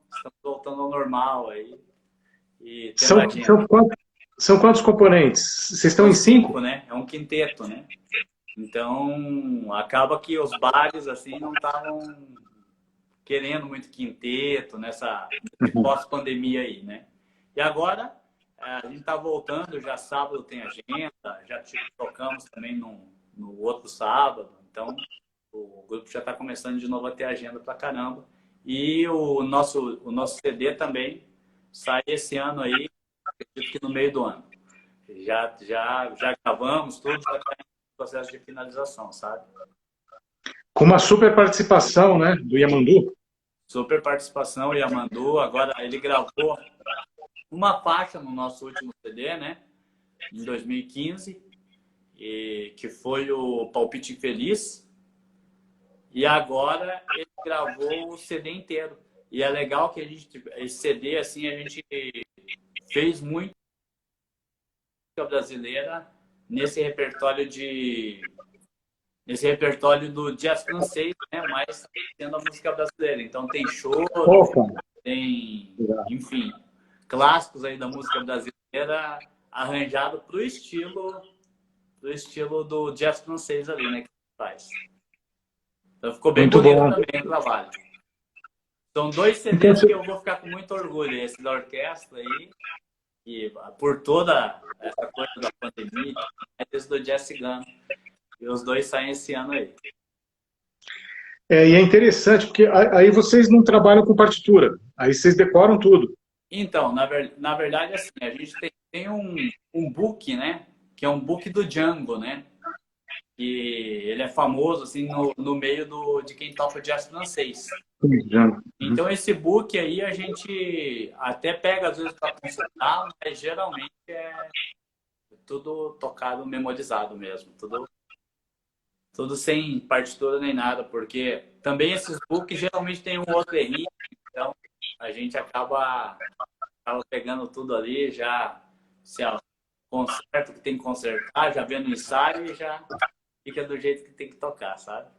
voltando ao normal aí. E São quantos componentes? Vocês estão são em 5? 5, né? É um quinteto, né? Então, acaba que os bares, assim, não estavam querendo muito quinteto nesse pós-pandemia aí, né? E agora, a gente está voltando, já sábado tem agenda, já tocamos também no outro sábado, então o grupo já está começando de novo a ter agenda pra caramba. E o nosso CD também sai esse ano aí, acredito que no meio do ano. Já gravamos tudo, já está em processo de finalização, sabe? Com uma super participação, né, do Yamandu. Super participação, Yamandu. Agora, ele gravou uma faixa no nosso último CD, né? Em 2015, que foi o Palpite Infeliz. E agora ele gravou o CD inteiro. E é legal que esse CD, assim, a gente fez muito brasileira nesse repertório do jazz francês, né? Mas sendo a música brasileira. Então tem choro, Opa, tem, enfim, clássicos aí da música brasileira arranjado pro estilo do jazz francês ali, né? Que faz. Então ficou bem muito bonito bom. também o trabalho. São 2 Então, CDs que eu vou ficar com muito orgulho. Esse da orquestra aí, e por toda essa coisa da pandemia, e esse do Jazz Cigano. E os 2 saem esse ano aí. e é interessante, porque aí vocês não trabalham com partitura, aí vocês decoram tudo. Então, na verdade, assim, a gente tem um book, né? Que é um book do Django, né? E ele é famoso, assim, no meio de quem toca jazz francês. Uhum. Então, esse book aí a gente até pega, às vezes, para consultar, mas geralmente é tudo tocado, memorizado mesmo. Tudo sem partitura nem nada, porque também esses books geralmente tem um outro errinho, então a gente acaba pegando tudo ali, já se é concerto que tem que consertar, já vendo o ensaio e já fica do jeito que tem que tocar, sabe?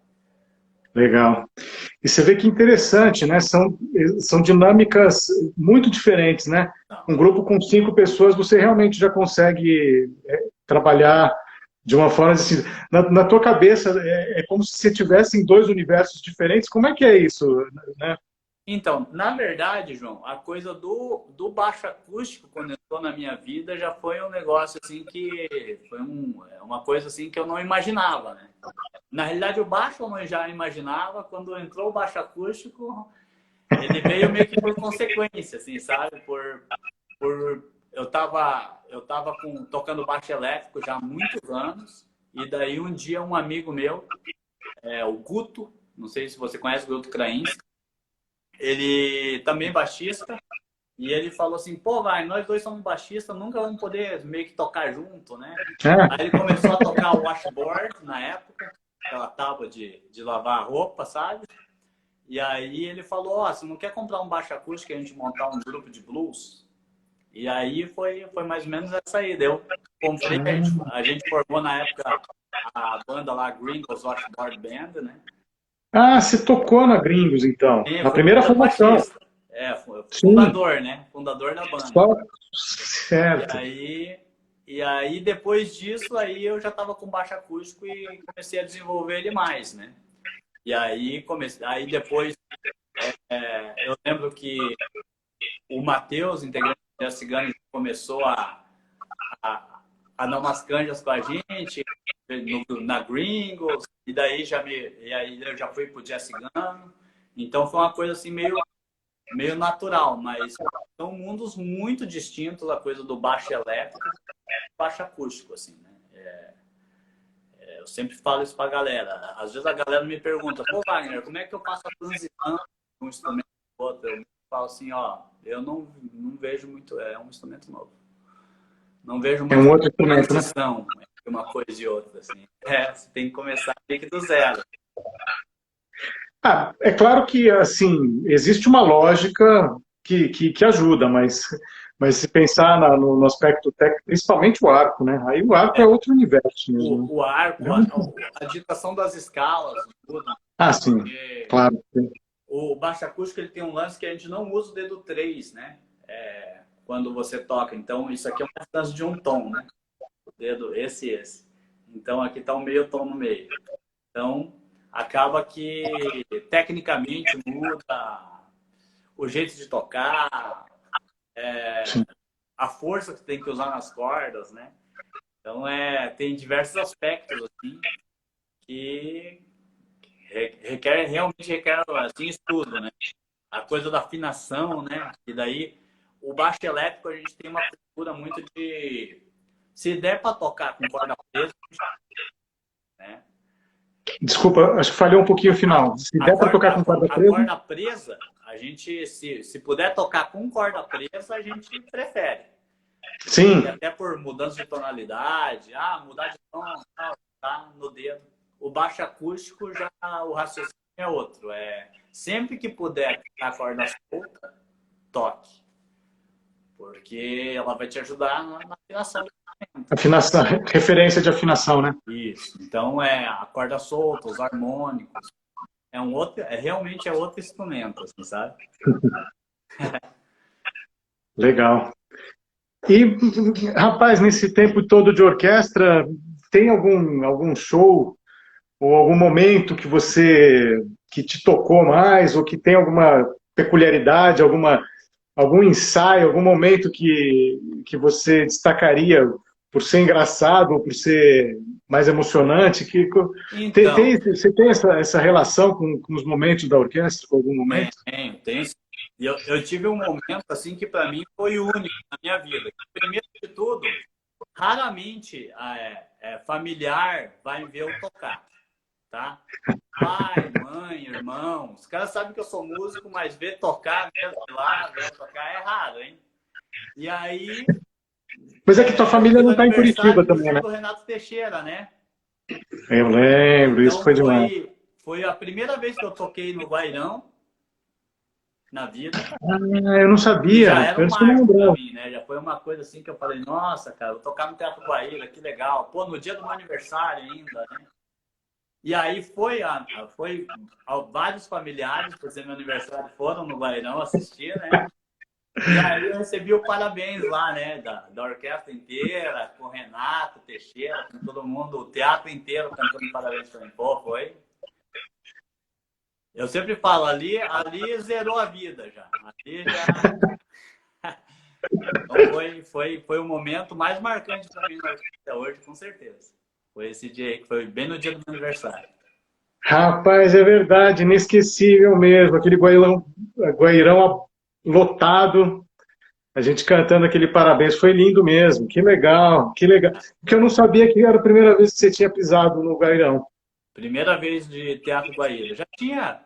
Legal. E você vê que interessante, né? São dinâmicas muito diferentes, né? Não. Um grupo com 5 pessoas, você realmente já consegue trabalhar de uma forma assim. Na tua cabeça, é como se você tivesse em 2 universos diferentes. Como é que é isso, né? Então, na verdade, João, a coisa do baixo acústico, quando entrou na minha vida, já foi um negócio assim que foi uma coisa assim que eu não imaginava, né? Na realidade, o baixo eu não já imaginava, quando entrou o baixo acústico, ele veio meio que por consequência, assim, sabe? Eu tava tocando baixo elétrico já há muitos anos, e daí um dia um amigo meu, o Guto, não sei se você conhece o Guto Krainski, ele também é baixista, e ele falou assim, pô, vai, nós dois somos baixistas, nunca vamos poder meio que tocar junto, né? Ah, Aí ele começou a tocar o washboard na época, aquela tábua de lavar a roupa, sabe? E aí ele falou, ó, você não quer comprar um baixo acústico e a gente montar um grupo de blues? E aí foi mais ou menos essa aí. Eu comprei, a gente formou na época a banda lá, Gringos Washboard Band, né? você tocou na Gringos, então. E eu Na fui primeira primeiro formação. baixista. Foi Sim, fundador, né? Fundador da banda. só E certo. aí, e aí depois disso, aí eu já estava com baixo acústico e comecei a desenvolver ele mais, né? E aí aí depois eu lembro que o Matheus, integrante da Cigana, começou a, a dar umas canjas com a gente na Gringos, e aí eu já fui pro Jazz Cigano. Então foi uma coisa assim meio natural, mas são mundos muito distintos, a coisa do baixo elétrico e baixo acústico, assim, né? Eu sempre falo isso pra galera. Às vezes a galera me pergunta, pô, Wagner, como é que eu faço a transição de um instrumento para outro? Eu falo assim, ó, eu não vejo muito, é um instrumento novo. Não vejo É um muito outro instrumento, né? transição entre uma coisa e outra, assim. Você tem que começar meio que do zero. É claro que, assim, existe uma lógica que ajuda, mas se pensar no aspecto técnico, principalmente o arco, né? Aí o arco é outro universo mesmo, né? O arco, a digitação das escalas, tudo. Sim, Porque claro. o baixo acústico ele tem um lance que a gente não usa o dedo 3, né? Quando você toca. Então, isso aqui é uma distância de um tom, né? O dedo, esse e esse. Então, aqui está um meio tom no meio. Então, acaba que tecnicamente muda o jeito de tocar, Sim. a força que tem que usar nas cordas, né? Então, tem diversos aspectos, assim, que realmente requer, assim, estudo, né? a coisa da afinação, né? E daí, o baixo elétrico, a gente tem uma cultura muito de... Se der para tocar com corda presa, né? Desculpa, acho que falhou um pouquinho o final. Se der para tocar com corda A presa? corda presa, a gente, se puder tocar com corda presa, a gente prefere. Sim. E até por mudança de tonalidade, mudar de tom, tá no dedo. O baixo acústico, já o raciocínio é outro. Sempre que puder tocar a corda solta, toque. Porque ela vai te ajudar na afinação. Afinação, referência de afinação, né? Isso. Então, a corda solta, os harmônicos. Realmente é outro instrumento, assim, sabe? Legal. E, rapaz, nesse tempo todo de orquestra, tem algum show ou algum momento que te tocou mais, ou que tem alguma peculiaridade, algum ensaio, algum momento que você destacaria por ser engraçado ou por ser mais emocionante? Então, Você tem essa relação com os momentos da orquestra, com algum momento? tem. Eu tive um momento assim que para mim foi único na minha vida. Primeiro de tudo, raramente familiar vai me ver eu tocar, tá? Pai, mãe, irmão, os caras sabem que eu sou músico, mas ver tocar, ver tocar é raro, hein? E aí... Mas é que tua família não está em Curitiba também, né? Do Renato Teixeira, né? Eu lembro, Então isso foi demais. foi a primeira vez que eu toquei no Guairão na vida. Eu não sabia. E já era Eu um não marco lembrava. pra mim, né? Já foi uma coisa assim que eu falei, nossa, cara, vou tocar no Teatro Guaíra, que legal. Pô, no dia do meu aniversário ainda, né? E aí vários familiares, por ser meu aniversário, foram no Guairão assistir, né? E aí eu recebi o parabéns lá, né? Da orquestra inteira, com o Renato Teixeira, com todo mundo, o teatro inteiro cantando parabéns pra mim. Pô, foi. Eu sempre falo, ali zerou a vida já. Ali já. Então foi o momento mais marcante para mim até hoje, com certeza. Foi esse dia aí, que foi bem no dia do meu aniversário. Rapaz, é verdade, inesquecível mesmo. Aquele Guairão lotado, a gente cantando aquele parabéns. Foi lindo mesmo, que legal, que legal. Porque eu não sabia que era a primeira vez que você tinha pisado no Guairão. Primeira vez de Teatro Guaíra. Já tinha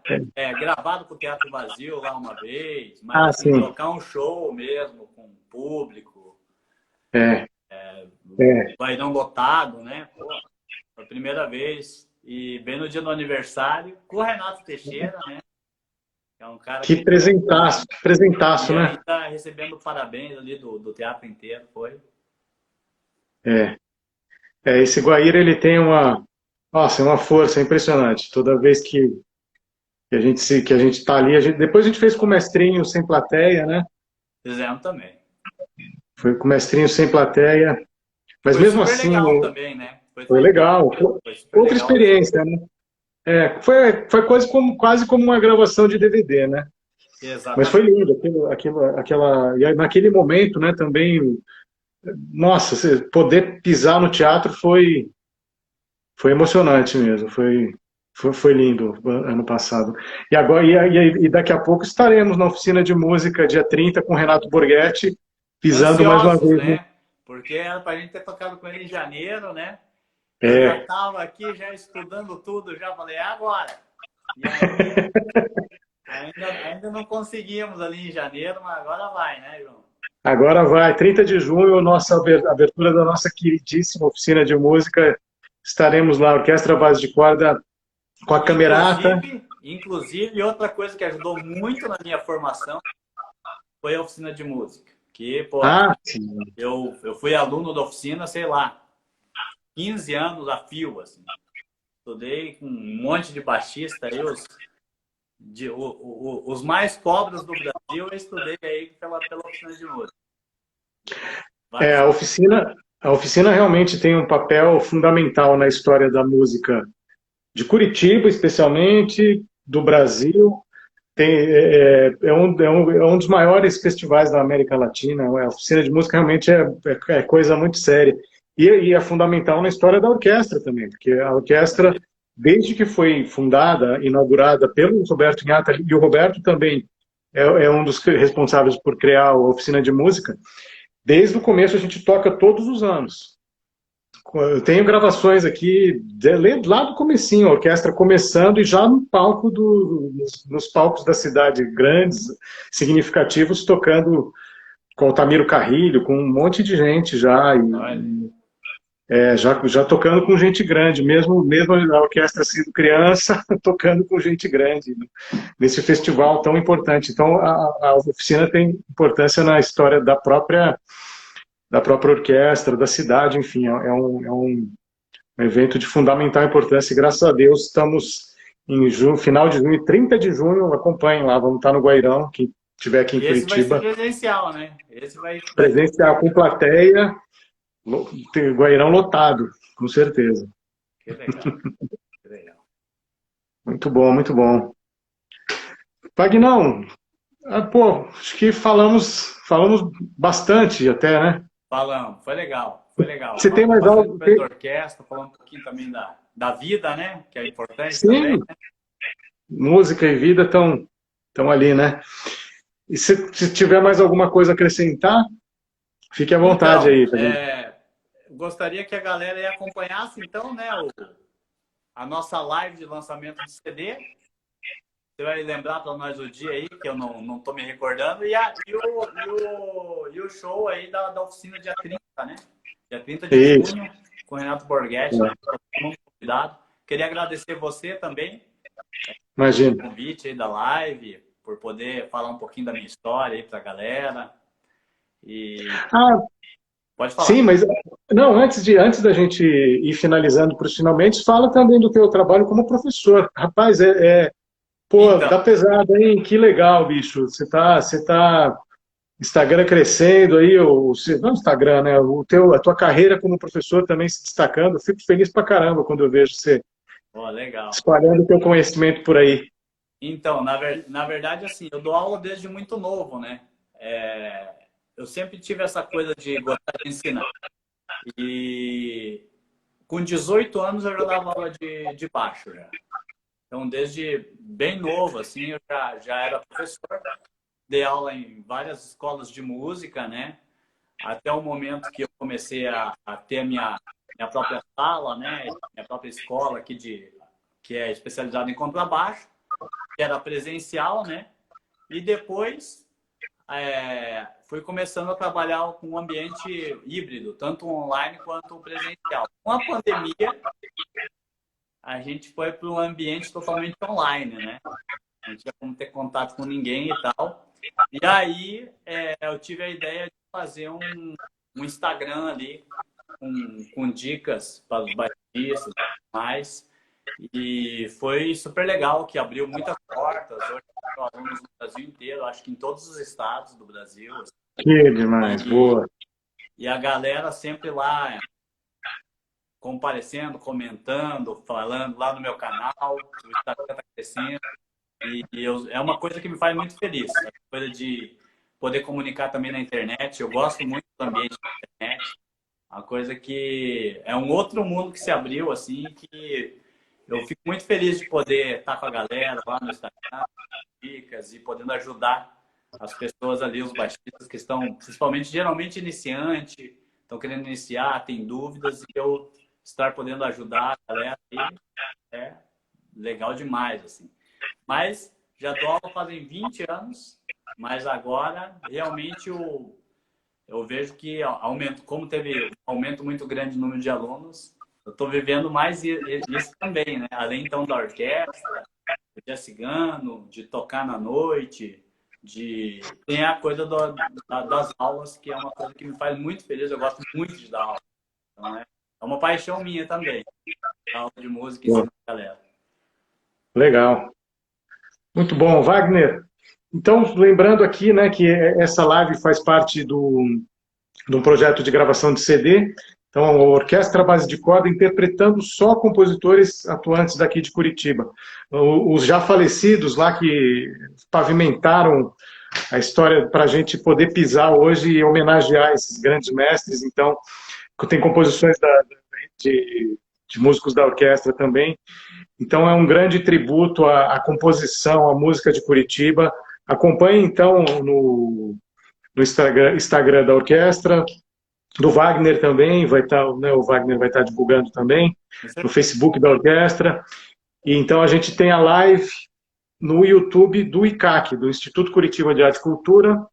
gravado com o Teatro Vazio lá uma vez, mas assim, tocar um show mesmo com o público. Guairão lotado, né? Pô, foi a primeira vez. E bem no dia do aniversário, com o Renato Teixeira, né? É um cara que presentaço, e né? aí tá recebendo parabéns ali do teatro inteiro, foi. Esse Guaíra, ele tem uma força impressionante. Toda vez que a gente tá ali, depois a gente fez com o Mestrinho Sem Plateia, né? Fizemos também. Foi com o Mestrinho Sem Plateia. Mas foi mesmo assim, legal também, né? Foi legal. Outra experiência, né? Foi quase como uma gravação de DVD, né? Exatamente. Mas foi lindo. E naquele momento, né, também, nossa, poder pisar no teatro foi emocionante mesmo. Foi lindo ano passado. E agora e daqui a pouco estaremos na oficina de música dia 30 com o Renato Borghetti, pisando mais uma vez. Né? Porque era para a gente ter tocado com ele em janeiro, né? Eu já estava aqui, já estudando tudo, já falei, agora. E aí, ainda não conseguimos ali em janeiro, mas agora vai, né, João? Agora vai, 30 de junho, nossa abertura da nossa queridíssima oficina de música. Estaremos lá, Orquestra Base de Corda, com a Camerata. Inclusive, outra coisa que ajudou muito na minha formação foi a oficina de música. Que, pô, eu fui aluno da oficina, sei lá, 15 anos a fio, assim. Estudei com um monte de baixista aí, os mais pobres do Brasil, eu estudei aí pela oficina de música. A oficina realmente tem um papel fundamental na história da música de Curitiba, especialmente, do Brasil. É um dos maiores festivais da América Latina. A oficina de música realmente é coisa muito séria. E é fundamental na história da orquestra também, porque a orquestra, desde que foi fundada, inaugurada pelo Roberto Inhata, e o Roberto também é um dos responsáveis por criar a oficina de música. Desde o começo a gente toca todos os anos. Eu tenho gravações aqui lá do comecinho, a orquestra começando e já no palco nos palcos da cidade, grandes, significativos, tocando com Altamiro Carrilho, com um monte de gente já, já tocando com gente grande, mesmo a orquestra sendo criança, tocando com gente grande, né, nesse festival tão importante. Então, a oficina tem importância na história da própria orquestra, da cidade, enfim, é um evento de fundamental importância e, graças a Deus, estamos em junho, final de junho, 30 de junho, acompanhem lá, vamos estar no Guairão, quem estiver aqui em E esse vai ser Curitiba. presencial, né? Esse vai... Presencial com plateia, Guairão lotado, com certeza. Que legal, que legal. Muito bom, muito bom. Vagnão, pô, acho que falamos bastante até, né? Falamos, foi legal, foi legal. Você tem Falamos mais algo? bastante da orquestra, falamos um pouquinho também da vida, né? Que é importante Sim, também, né? música e vida estão ali, né? E se tiver mais alguma coisa a acrescentar, fique à vontade Então, aí. Tá vendo? gostaria que a galera aí acompanhasse, então, né, a nossa live de lançamento de CD. Você vai lembrar para nós o dia aí, que eu não estou me recordando, e o show aí da oficina dia 30, né? Dia 30 de Isso. junho, com o Renato Borghetti, né? Todo mundo convidado. Queria agradecer você também, Imagina. pelo convite aí da live, por poder falar um pouquinho da minha história aí para a galera. E pode falar. Sim, mas não, antes da gente ir finalizando para os finalmente, fala também do teu trabalho como professor. Rapaz, pô, Então, tá pesado, hein? Que legal, bicho. Você tá Instagram crescendo aí, não Instagram, né? A tua carreira como professor também se destacando. Eu fico feliz pra caramba quando eu vejo você legal. espalhando o teu conhecimento por aí. Então, na verdade, assim, eu dou aula desde muito novo, né? Eu sempre tive essa coisa de gostar de ensinar. E com 18 anos eu já dava aula de baixo, já. Então, desde bem novo, assim, eu já era professor. Dei aula em várias escolas de música, né? Até o momento que eu comecei a ter a minha própria sala, né? Minha própria escola aqui que é especializada em contrabaixo, que era presencial, né? E depois fui começando a trabalhar com um ambiente híbrido, tanto online quanto presencial. Com a pandemia, a gente foi para um ambiente totalmente online, né? Não tinha como ter contato com ninguém e tal. E aí eu tive a ideia de fazer um Instagram ali com dicas para os baixistas e mais. E foi super legal, que abriu muitas portas. Hoje eu tenho alunos no Brasil inteiro, acho que em todos os estados do Brasil. Que demais, boa. E a galera sempre lá comparecendo, comentando, falando lá no meu canal. O Instagram está crescendo. É uma coisa que me faz muito feliz. A coisa de poder comunicar também na internet. Eu gosto muito do ambiente da internet. Uma coisa que é um outro mundo que se abriu, assim, que eu fico muito feliz de poder estar com a galera lá no Instagram, dicas e podendo ajudar as pessoas ali, os baixistas que estão, principalmente, geralmente iniciante, estão querendo iniciar, tem dúvidas, e eu estar podendo ajudar a galera aí é legal demais, assim. Mas já dou aula fazem 20 anos, mas agora realmente eu vejo que como teve um aumento muito grande no número de alunos, eu estou vivendo mais isso também, né? Além então da orquestra, do jazz cigano, de tocar na noite, tem a coisa das aulas, que é uma coisa que me faz muito feliz, eu gosto muito de dar aula. Então é uma paixão minha também, dar aula de música e ensinar a galera. Legal. Muito bom, Wagner. Então, lembrando aqui, né, que essa live faz parte de um projeto de gravação de CD. Então, a orquestra à base de corda interpretando só compositores atuantes daqui de Curitiba. Os já falecidos lá que pavimentaram a história para a gente poder pisar hoje e homenagear esses grandes mestres. Então, tem composições de músicos da orquestra também. Então, é um grande tributo à composição, à música de Curitiba, Acompanhe, então, no Instagram da orquestra, do Wagner também, vai estar, né, o Wagner vai estar divulgando também, no Facebook da orquestra. E então a gente tem a live no YouTube do ICAC, do Instituto Curitiba de Arte e Cultura.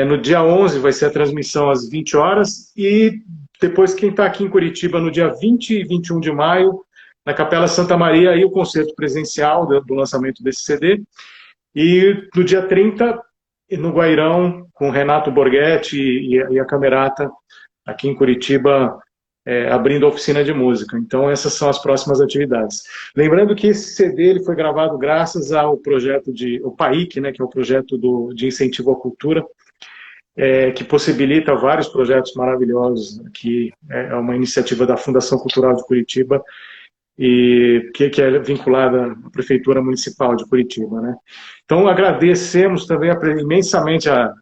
No dia 11 vai ser a transmissão às 20 horas. E depois quem está aqui em Curitiba no dia 20 e 21 de maio, na Capela Santa Maria, aí o concerto presencial do lançamento desse CD. E no dia 30, no Guairão, com Renato Borghetti e a Camerata, aqui em Curitiba, abrindo a oficina de música. Então, essas são as próximas atividades. Lembrando que esse CD ele foi gravado graças ao projeto o PAIC, né, que é o projeto de incentivo à cultura, que possibilita vários projetos maravilhosos, que é uma iniciativa da Fundação Cultural de Curitiba, e que é vinculada à Prefeitura Municipal de Curitiba, né? Então, agradecemos também imensamente a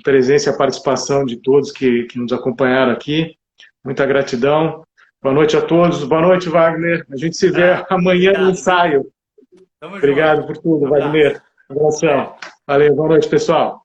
presença e a participação de todos que nos acompanharam aqui. Muita gratidão. Boa noite a todos. Boa noite, Wagner. A gente se vê amanhã no ensaio. Tamo Obrigado junto. por tudo, Abraço. Wagner. Um abração. Valeu, boa noite, pessoal.